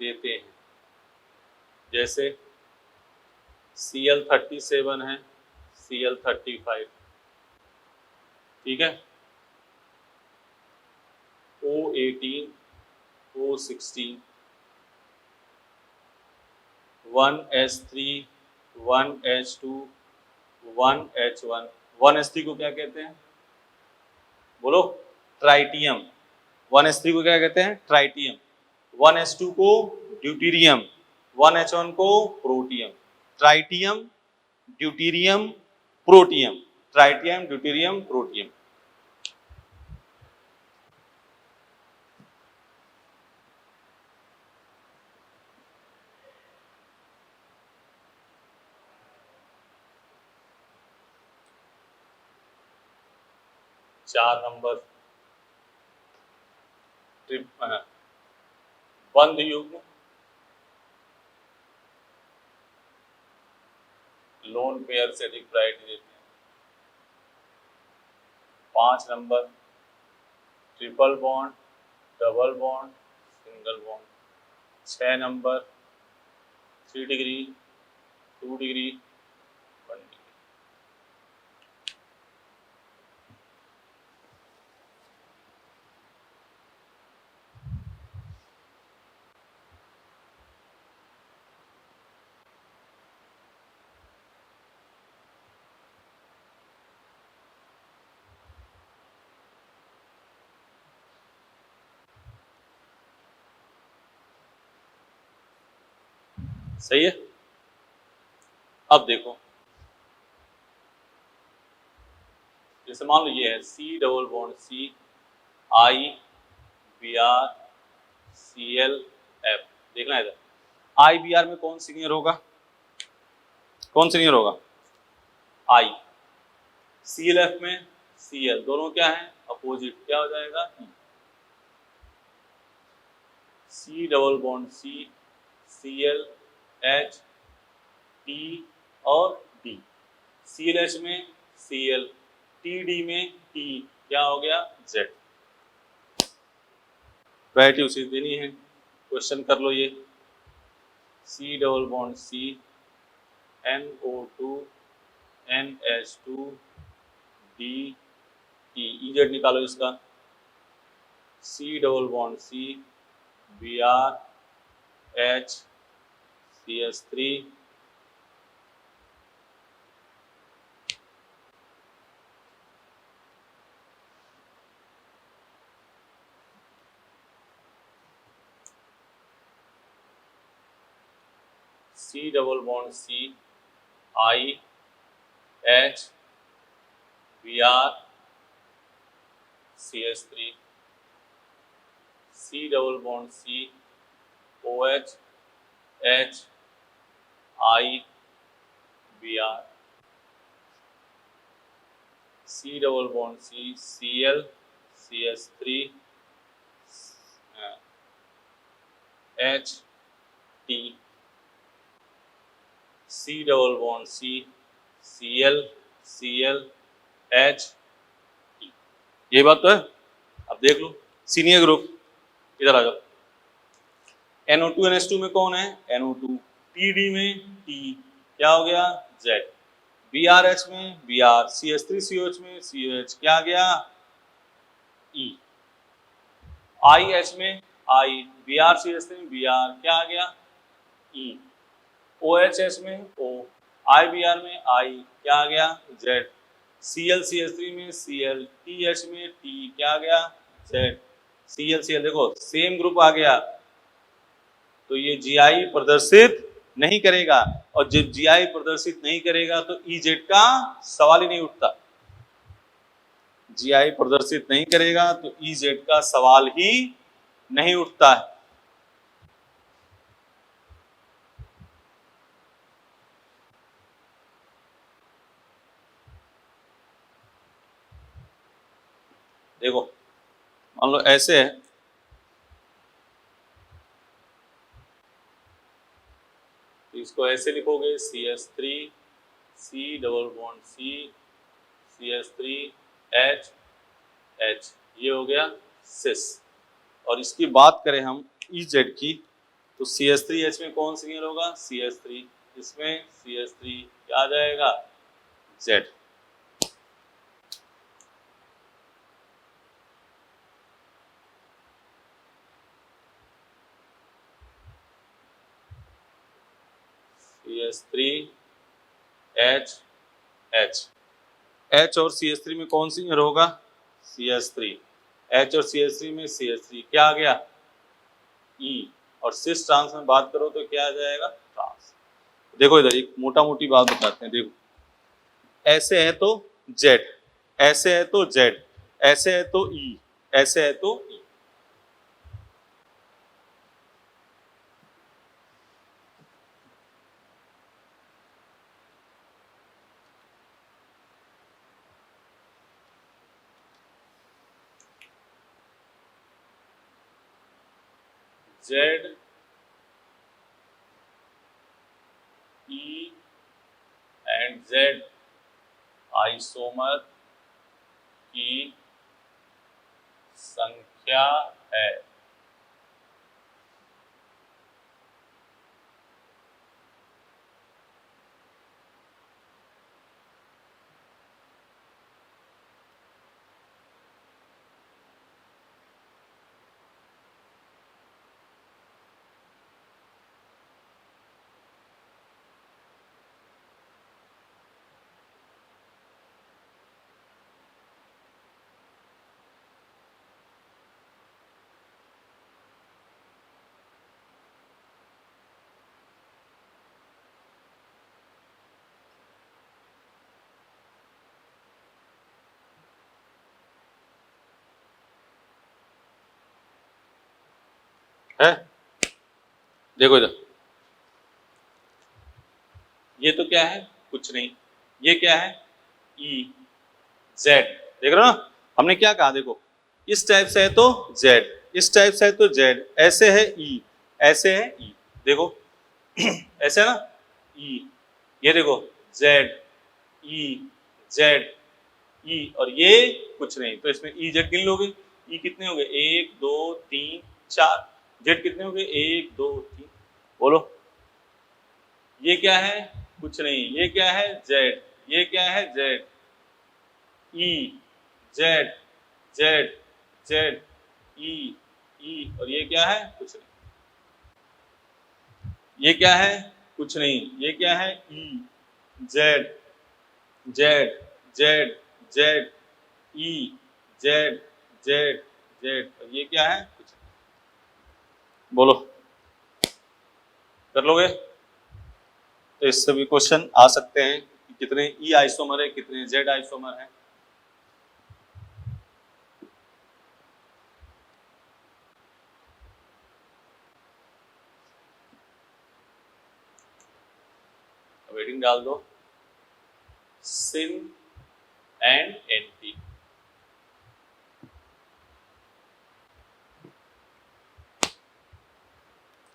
देते हैं। जैसे Cl37 है, Cl35, ठीक है, O18, O16, 1s3, 1h2, 1h1। 1s3 को क्या कहते हैं? बोलो, ट्राइटियम। 1s3 को क्या कहते हैं? ट्राइटियम। 1s2 को ड्यूटीरियम, 1h1 को protium. Tritium, deuterium, protium. Tritium, deuterium, protium. चार नंबर बंध युग्म लोन पेयर से अधिक प्रायोरिटी देते हैं। 5 number triple bond, double bond, single bond. 6 number 3 degree, 2 degree, 1 degree. सही है। अब देखो, जैसे मान लो ये है C double bond C, I Br Cl F। देखना इधर, I Br में कौन सीनियर होगा? कौन सीनियर होगा? I। ClF में Cl, दोनों क्या है? अपोजिट। क्या हो जाएगा? C double bond C, Cl H, T और D। ClH में Cl, TD में T, क्या हो गया? Z। वैरायटी उसे देनी है। क्वेश्चन कर लो ये, C double bond C, NO2 NH2 D E, EZ निकालो इसका। C double bond C, Br H CH3 C double bond C, I H Br CH3, C double bond C, OH H I Br, C double bond C, Cl CH3 H T, C double bond C, Cl H T। ये बात तो है। अब देख लो senior group, इधर आ जाओ। NO2 NH2 में कौन है? NO2। TD में T, क्या हो गया? Z। BRH में Br, CH3COH में COH, क्या आ गया? E। IH में I, Br CH3 में Br, क्या आ गया? E। OHS में O, IBr में I, क्या आ गया? Z। Cl CH3 में Cl, TH में T, क्या आ गया? Z। Cl Cl देखो सेम ग्रुप आ गया, तो ये GI प्रदर्शित नहीं करेगा, और जब GI प्रदर्शित नहीं करेगा तो EZ का सवाल ही नहीं उठता। GI प्रदर्शित नहीं करेगा तो EZ का सवाल ही नहीं उठता है। देखो मान लो ऐसे है, तो इसको ऐसे लिखोगे CH3 C double bond CH3H H, ये हो गया सिस। और इसकी बात करें हम EZ की, तो CH3H में कौन सिंगल होगा? CH3, इसमें CH3 क्या आ जाएगा? Z। CH3H H, H और CH3 में कौन सिंगल होगा? CH3। H और CH3 में CH3 क्या आ गया? E। और सिस ट्रांस में बात करो तो क्या आ जाएगा? ट्रांस। देखो इधर एक मोटा मोटी बात बताते हैं, देखो ऐसे है तो Z, ऐसे है तो Z, ऐसे है तो E, ऐसे है तो E। Z E and Z isomer की संख्या है। है, देखो इधर, ये तो क्या है? कुछ नहीं। ये क्या है? E Z, देख रहे हो ना? हमने क्या कहा, देखो इस टाइप से है तो Z, इस टाइप से है तो Z, ऐसे है E, ऐसे है E, देखो ऐसे है ना E, ये देखो Z E Z E, और ये कुछ नहीं, तो इसमें E Z गिन लोगे, E कितने हो गए? 1 2 3 4, Z कितने हो गए? 1 2 3, बोलो ये क्या है? कुछ नहीं। ये क्या है? Z, ये क्या है? Z E Z Z Z E E, और ये क्या है? कुछ नहीं। ये क्या है? कुछ नहीं। ये क्या है? E Z Z Z Z E Z Z Z, और ये क्या है? कुछ नहीं। बोलो कर लोगे? तो इससे भी क्वेश्चन आ सकते हैं कि कितने E आइसोमर है, कितने Z आइसोमर है। वेटिंग डाल दो, सिन एंड एंटी।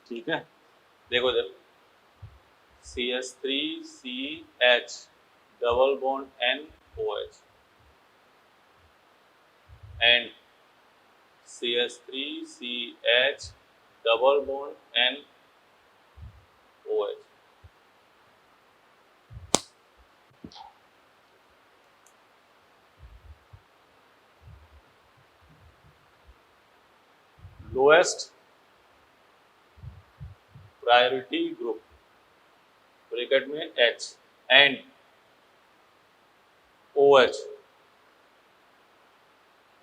ठीक है, देखो इधर CH3CH double bond NOH and CH3CH double bond NOH। Lowest priority group bracket में H एंड OH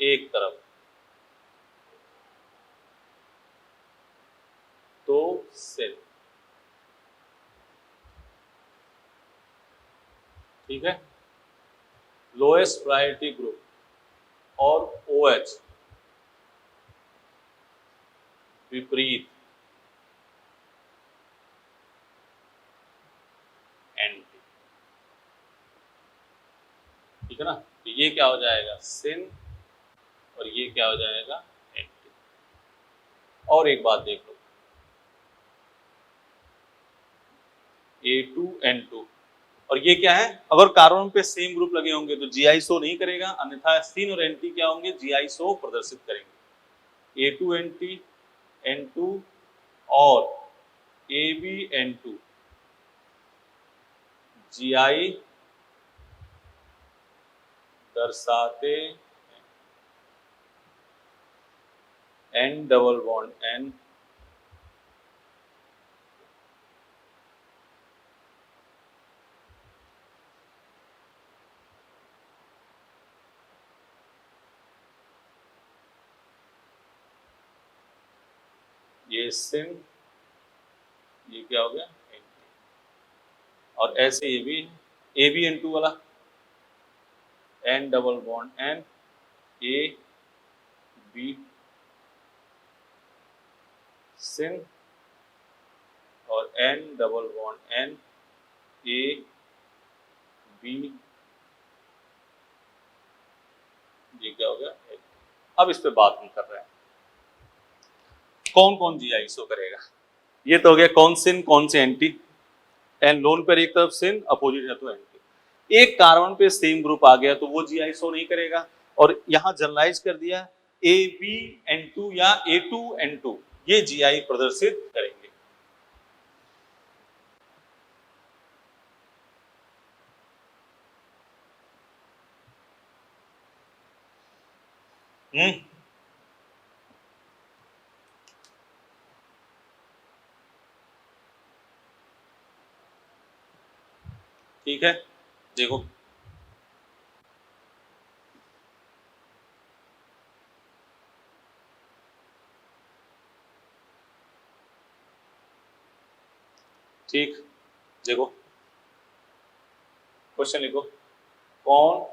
एक तरफ, तो सेल। ठीक है, लोएस्ट प्रायोरिटी ग्रुप और OH विपरीत एंटी। ठीक है ना? तो ये क्या हो जाएगा? सिन और ये क्या हो जाएगा एंटी। और एक बात देख लो, A2N2, और ये क्या है, अगर कार्बन पे सेम ग्रुप लगे होंगे तो जीआई शो नहीं करेगा, अन्यथा सिन और एंटी क्या होंगे, जीआई शो प्रदर्शित करेंगे। A2N2 N2 और ABN2 जीआई दर्शाते N डबल बॉन्ड N ये सिन, ये क्या हो गया एंटी, और ऐसे ये भी ABN2 वाला N double bond N A B सिन और N double bond N A B, ये क्या हो गया। अब इस पे बात हम कर रहे हैं कौन कौन जीआई शो करेगा। ये तो हो गया कौन सिन कौन से एंटी, एंड लोन पर एक तरफ सिन अपोजिट है तो एंटी। एक कार्बन पे सेम ग्रुप आ गया तो वो जीआई शो नहीं करेगा, और यहां जनरलाइज कर दिया ABN2 या A2N2 ये जीआई प्रदर्शित करेंगे। ठीक है, देखो ठीक, देखो क्वेश्चन लिखो, कौन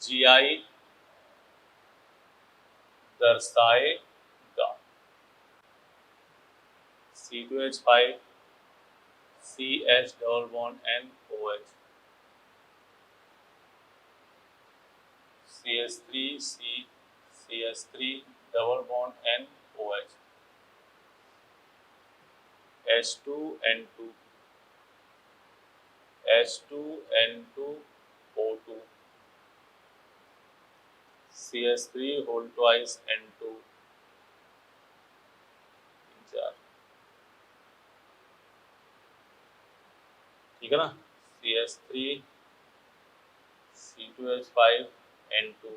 जीआई दर्शाएगा C2H5 CH double bond NOH CH3 CH3 double bond NOH H2N2 H2N2 O2 CH3 whole twice N2, ठीक है ना, CH3 C2H5 N2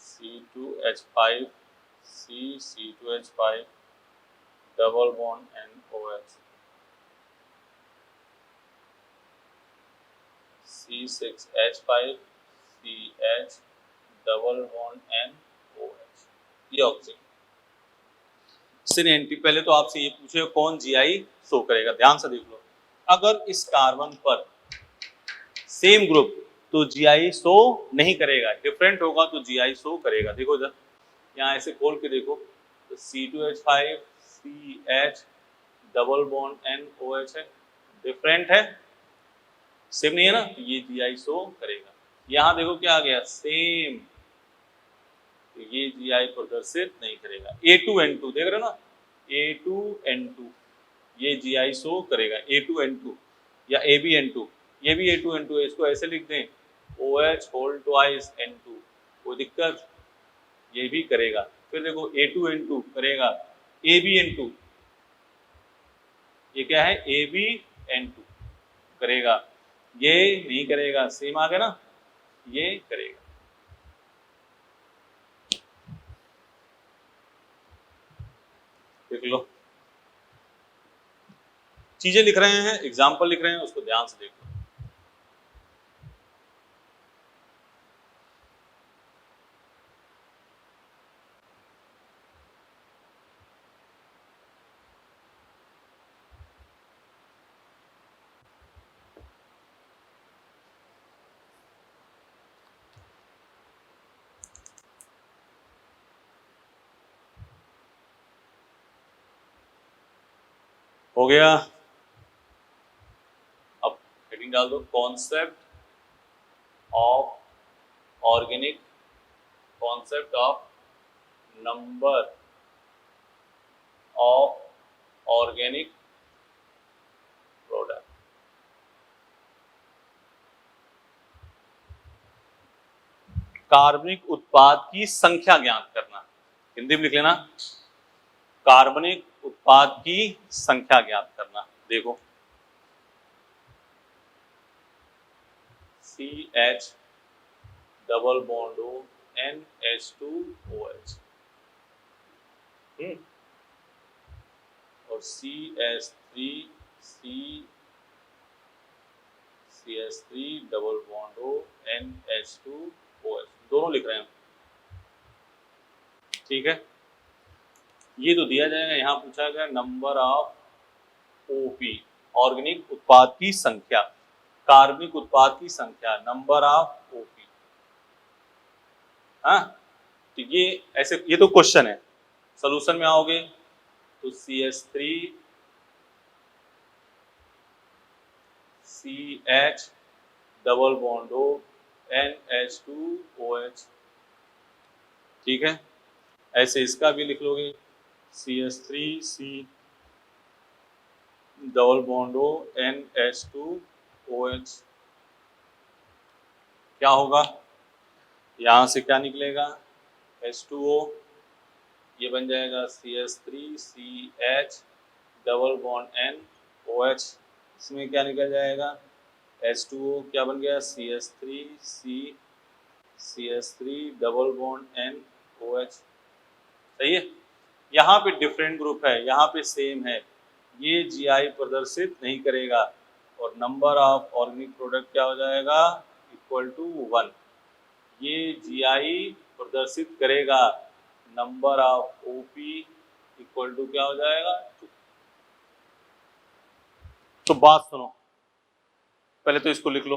C2H5 C2H5 double bond NOH C6H5 CH double bond NOH, ये oxygen syn anti. पहले तो आपसे ये पूछे कौन जीआई शो करेगा, ध्यान से देख लो, अगर इस कार्बन पर सेम ग्रुप तो जीआई शो नहीं करेगा, डिफरेंट होगा तो जीआई शो करेगा। देखो इधर यहाँ ऐसे खोल के देखो तो C2H5 CH double bond NOH है, डिफरेंट है, सेम नहीं है ना, तो ये जीआई शो करेगा। यहाँ देखो क्या आ गया सेम, तो ये जीआई प्रदर्शित नहीं करेगा। A2N2 देख रहे हो ना, A2N2 ये जीआई शो करेगा, A2N2 या ABN2, ये भी A2N2 है, इसको ऐसे लिख दें OH होल ट्वाइस N2, कोई दिक्कत, ये भी करेगा। फिर देखो A2N2 करेगा ABN2, ये क्या है ABN2 करेगा, ये नहीं करेगा, सेम आ गया ना, ये करेगा। देख लो चीजें लिख रहे हैं, एग्जाम्पल लिख रहे हैं, उसको ध्यान से देख लो। हो गया, मीनिंग डाल दो, concept of organic, concept of number of organic product. कार्बनिक उत्पाद की संख्या ज्ञात करना, हिंदी में लिख लेना, कार्बनिक उत्पाद की संख्या ज्ञात करना। देखो CH double bond O NH2OH और CH3 double bond O NH2OH दोनों लिख रहे हैं, ठीक है। ये तो दिया जाएगा, यहाँ पूछा गया नंबर ऑफ OP, ऑर्गेनिक उत्पाद की संख्या, कार्बनिक उत्पाद की संख्या, नंबर ऑफ OP। हाँ, तो ये ऐसे, ये तो क्वेश्चन है। सॉल्यूशन में आओगे तो CH double bond O NH2OH, ठीक है। ऐसे इसका भी लिख लोगे, CH3C double bond O NH2OH। क्या होगा, यहां से क्या निकलेगा, H2O, ये बन जाएगा CH3CH डबल बॉन्ड NOH, इसमें क्या निकल जाएगा, H2O क्या बन गया, CH3 डबल बॉन्ड NOH। सही है। यहाँ पे डिफरेंट ग्रुप है, यहाँ पे सेम है, ये GI प्रदर्शित नहीं करेगा और नंबर ऑफ ऑर्गेनिक प्रोडक्ट क्या हो जाएगा, इक्वल टू 1। ये GI प्रदर्शित करेगा, number of OP equal to क्या हो जाएगा, 2। तो बात सुनो, पहले तो इसको लिख लो,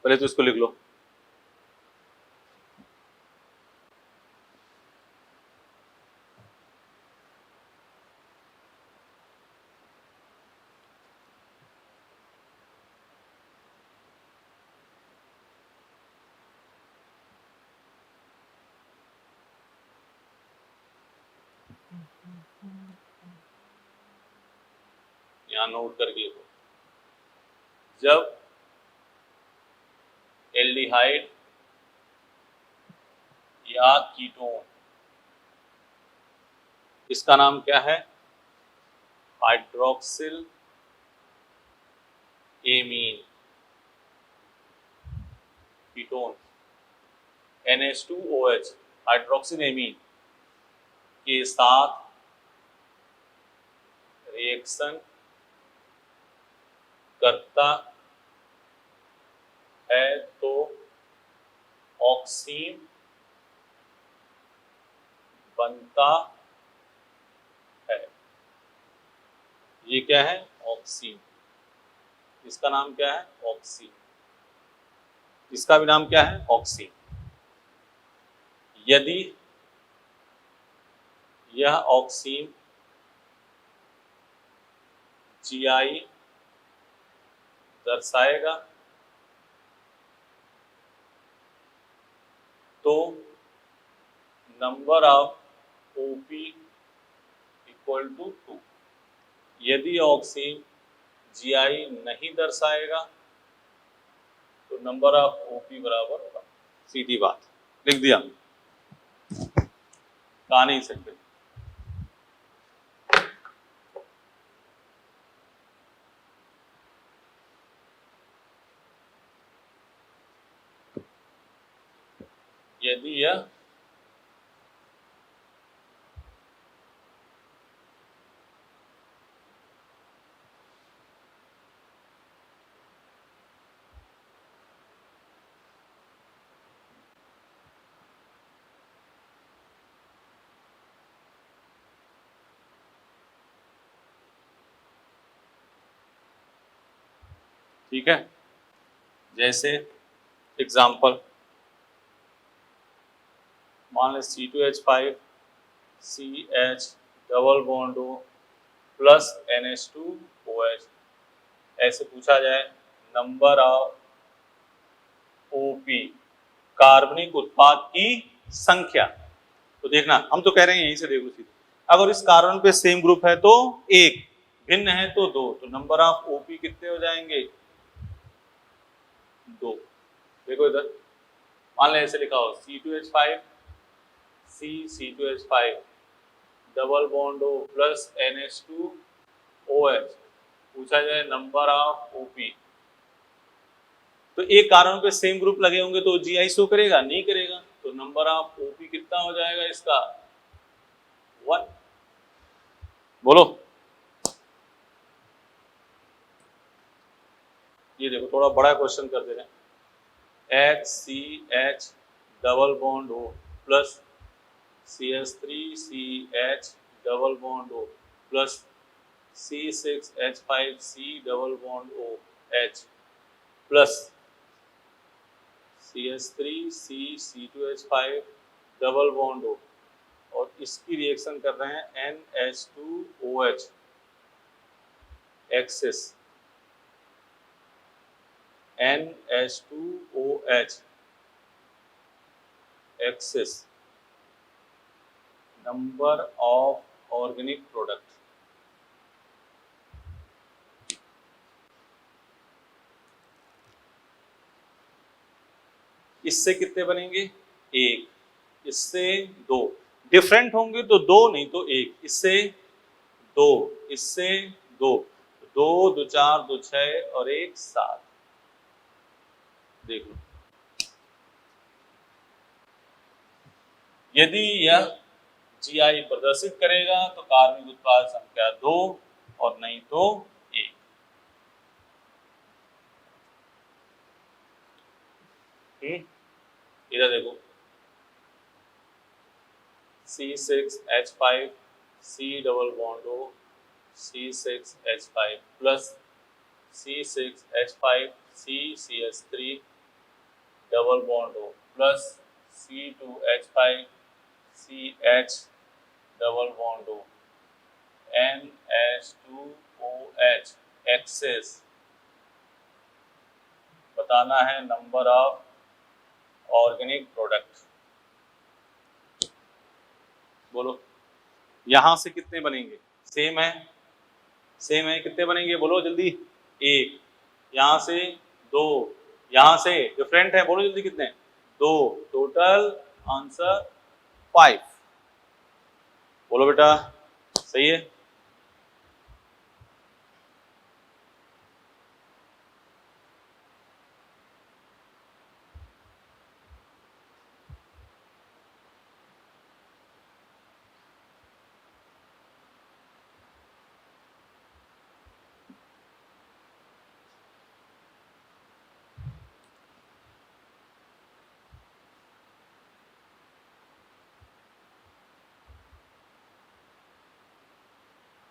पहले तो इसको लिख लो। यहाँ नोट करके लिखो, जब एल्डिहाइड या कीटोन, इसका नाम क्या है, hydroxyl amine ketone, NH2OH hydroxyl amine के साथ रिएक्शन करता है तो ऑक्सीन बनता है। ये क्या है, ऑक्सीन, इसका नाम क्या है, ऑक्सीन, इसका भी नाम क्या है, ऑक्सीन। यदि यह ऑक्सीन GI दर्शाएगा तो number of OP equal to 2। यदि ऑक्सीन GI नहीं दर्शाएगा तो नंबर ऑफ OP बराबर होगा, सीधी बात, लिख दिया, कहा नहीं सकते। यदि यह ठीक है, जैसे एग्जाम्पल मान लें C2H5 CH double bond O plus NH2OH ऐसे पूछा जाए नंबर ऑफ ओपी, कार्बनिक उत्पाद की संख्या, तो देखना हम तो कह रहे हैं यहीं से देखो सीधे, अगर इस कार्बन पे सेम ग्रुप है तो एक, भिन्न है तो दो, तो नंबर ऑफ ओपी कितने हो जाएंगे, दो। देखो इधर मान लें ऐसे लिखा हो C2H5 C2H5 double bond O plus NH2OH, पूछा जाए नंबर ऑफ ओपी, तो एक कार्बन पे सेम ग्रुप लगे होंगे तो जीआई शो करेगा, नहीं करेगा, तो नंबर ऑफ ओपी कितना हो जाएगा इसका 1। बोलो, ये देखो थोड़ा बड़ा क्वेश्चन कर दे रहे हैं, HCH double bond O plus CH3CH double bond O plus C6H5C double bond OH plus CH3C2H5 double bond O, और इसकी रिएक्शन कर रहे हैं NH2OH excess, NH2OH excess, number of organic product, इससे कितने बनेंगे, एक, इससे दो, डिफरेंट होंगे तो दो नहीं तो एक, इससे दो, इससे दो, दो दो चार दो छह और एक सात, देख लो। यदि यह जीआई प्रदर्शित करेगा तो कार्बनिक उत्पाद संख्या दो और नहीं तो एक। इधर देखो C6H5 C double bond O C6H5 plus C6H5 CCH3 double bond O plus C2H5 CH double bond O NH2OH excess, बताना है नंबर ऑफ ऑर्गेनिक प्रोडक्ट। बोलो यहां से कितने बनेंगे, सेम है, सेम है, कितने बनेंगे बोलो जल्दी, एक, यहां से दो, यहां से डिफरेंट है, बोलो जल्दी कितने, दो, टोटल आंसर 5। बोलो बेटा सही है।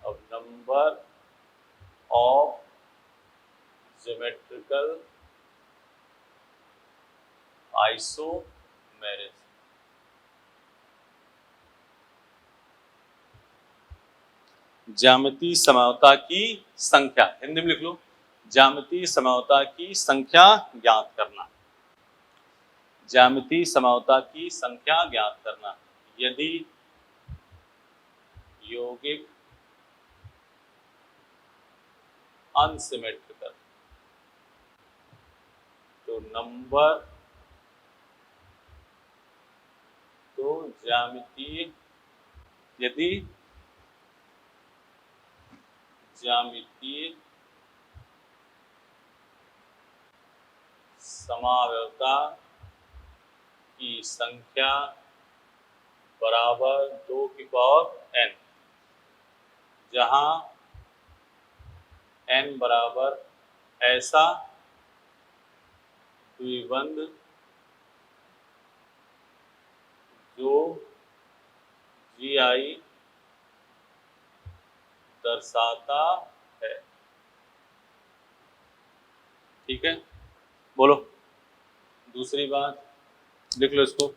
अब नंबर ऑफ ज्योमेट्रिकल आइसोमेरिज्म, ज्यामितीय समरूपता की संख्या, हिंदी में लिख लो, ज्यामितीय समरूपता की संख्या ज्ञात करना, ज्यामितीय समरूपता की संख्या ज्ञात करना, यदि यौगिक अनसिमेट्रिकल तो नंबर, तो ज्यामितीय, यदि ज्यामितीय समरूपता की संख्या बराबर 2 की पावर n, जहां n बराबर ऐसा द्विबंध जो GI दर्शाता है, ठीक है। बोलो दूसरी बात, लिख लो इसको,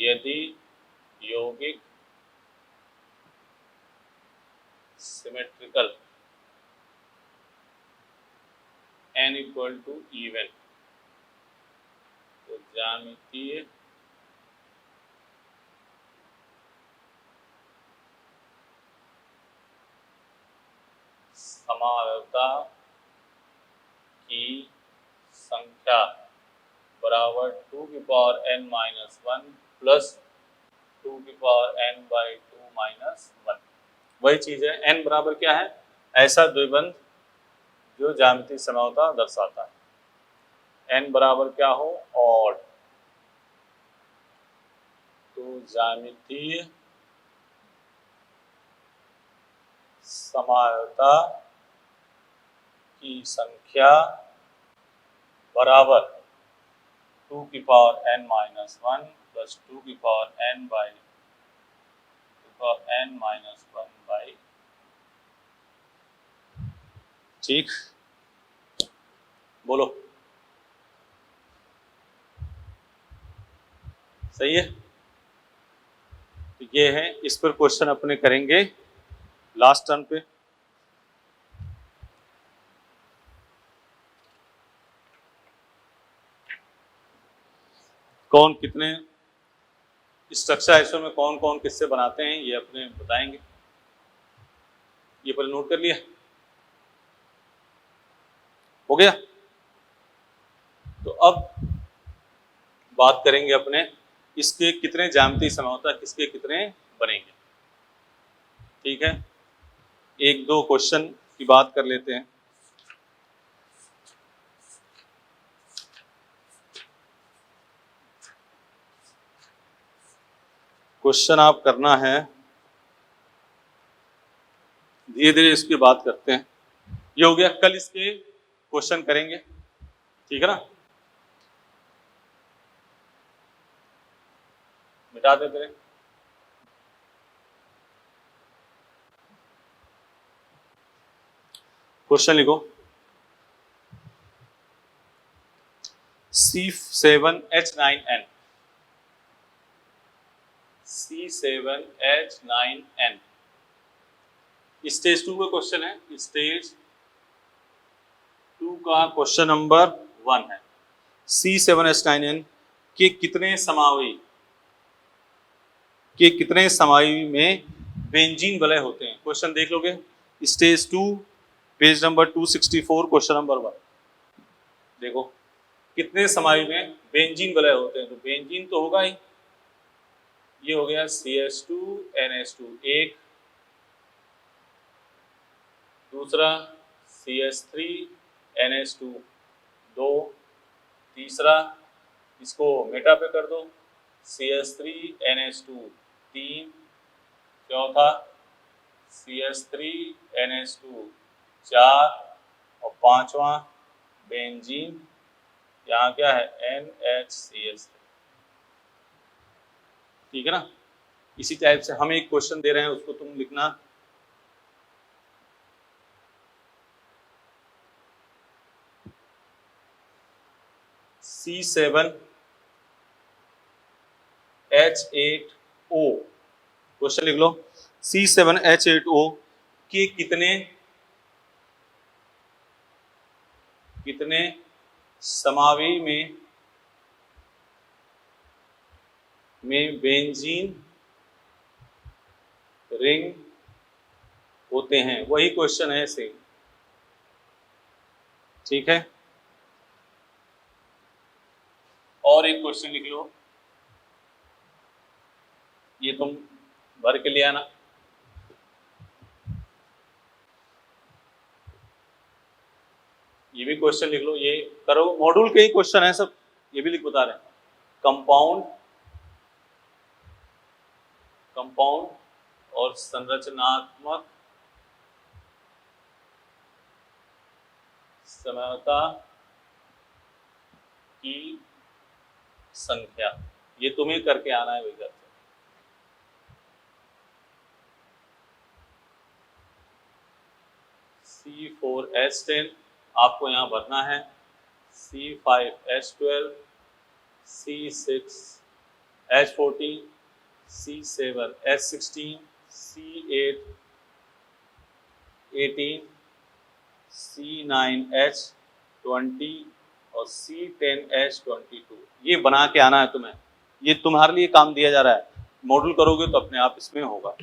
यदि यौगिक symmetrical n equal to even, तो ज्यामितीय समानता की संख्या बराबर 2n-1 प्लस 2n/2 - 1। वही चीज है, n बराबर क्या है, ऐसा द्विबंध जो ज्यामितीय समता दर्शाता है। n बराबर क्या हो, ऑड, तो ज्यामितीय समानता की संख्या बराबर 2n-1 प्लस 2n-1 ठीक, बोलो सही है। तो ये है, इस पर क्वेश्चन अपने करेंगे लास्ट टर्न पे। कौन कितने स्ट्रक्चर आइसो में कौन कौन किससे बनाते हैं ये अपने बताएंगे। ये पहले नोट कर लिया, हो गया। तो अब बात करेंगे अपने इसके कितने ज्यामितीय समता किसके कितने बनेंगे। ठीक है, एक दो क्वेश्चन की बात कर लेते हैं। क्वेश्चन आप करना है, धीरे धीरे इसकी बात करते हैं। ये हो गया, कल इसके क्वेश्चन करेंगे, ठीक है ना। मिटा देते हैं। क्वेश्चन लिखो, C7H9n, C7H9n स्टेज 2 का क्वेश्चन है। स्टेज 2 का क्वेश्चन नंबर 1 है। C7H9n के कितने समाई में बेंजीन वलय होते हैं। क्वेश्चन देख लोगे, stage 2 page number 264 question number 1। देखो कितने समाई में बेंजीन वलय होते हैं, तो बेंजीन तो होगा ही। ये हो गया CH2NH2 एक, दूसरा CH3NH2 दो, तीसरा इसको मेटा पे कर दो CH3NH2 तीन, चौथा CH3NH2 चार, और पांचवा बेंजीन, यहाँ क्या है NHCH। ठीक है ना। इसी टाइप से हम एक क्वेश्चन दे रहे हैं, उसको तुम लिखना। C7H8O क्वेश्चन लिख लो। C7H8O के कितने समावी में बेंजीन रिंग होते हैं। वही क्वेश्चन है सेम, ठीक है। और एक क्वेश्चन लिख लो, ये तुम भर के ले आना। ये भी क्वेश्चन लिख लो, ये करो, मॉड्यूल के ही क्वेश्चन है सब, ये भी लिख बता रहे हैं। कंपाउंड और संरचनात्मक समता की संख्या, ये तुम्हें करके आना है, वही करते। C4H10 आपको यहाँ भरना है, C5H12, C6 H14 C7 H16 C8 18 C9 H20 और C10 H22। ये बना के आना है तुम्हें, ये तुम्हारे लिए काम दिया जा रहा है। मॉडल करोगे तो अपने आप इसमें होगा।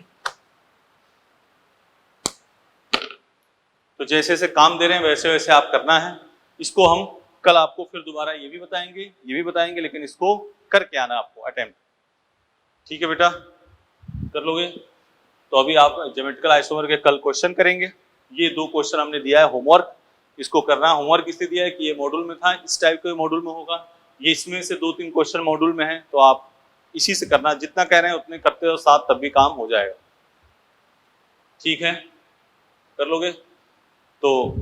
तो जैसे जैसे काम दे रहे हैं वैसे वैसे आप करना है। इसको हम कल आपको फिर दोबारा ये भी बताएंगे, लेकिन इसको करके आना आपको अटेम्प्ट। ठीक है बेटा, कर लोगे? तो अभी आप ज्योमेट्रिकल आइसोमर के कल क्वेश्चन करेंगे। ये 2 क्वेश्चन हमने दिया है होमवर्क, इसको करना है। होमवर्क इसलिए दिया है कि ये मॉड्यूल में था, इस टाइप के मॉड्यूल में होगा। ये इसमें से 2-3 क्वेश्चन मॉड्यूल में है, तो आप इसी से करना, जितना कह रहे हैं उतने करते हो साथ, तब भी काम हो जाएगा। ठीक है, कर लोगे? तो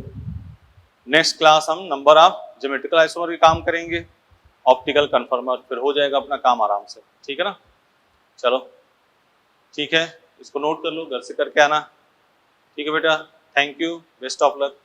नेक्स्ट क्लास हम नंबर ऑफ ज्योमेट्रिकल आइसोमर के काम करेंगे, ऑप्टिकल कन्फर्मर, फिर हो जाएगा अपना काम आराम से। ठीक है ना? चलो ठीक है, इसको नोट कर लो, घर से करके आना। ठीक है बेटा, thank you, best of luck.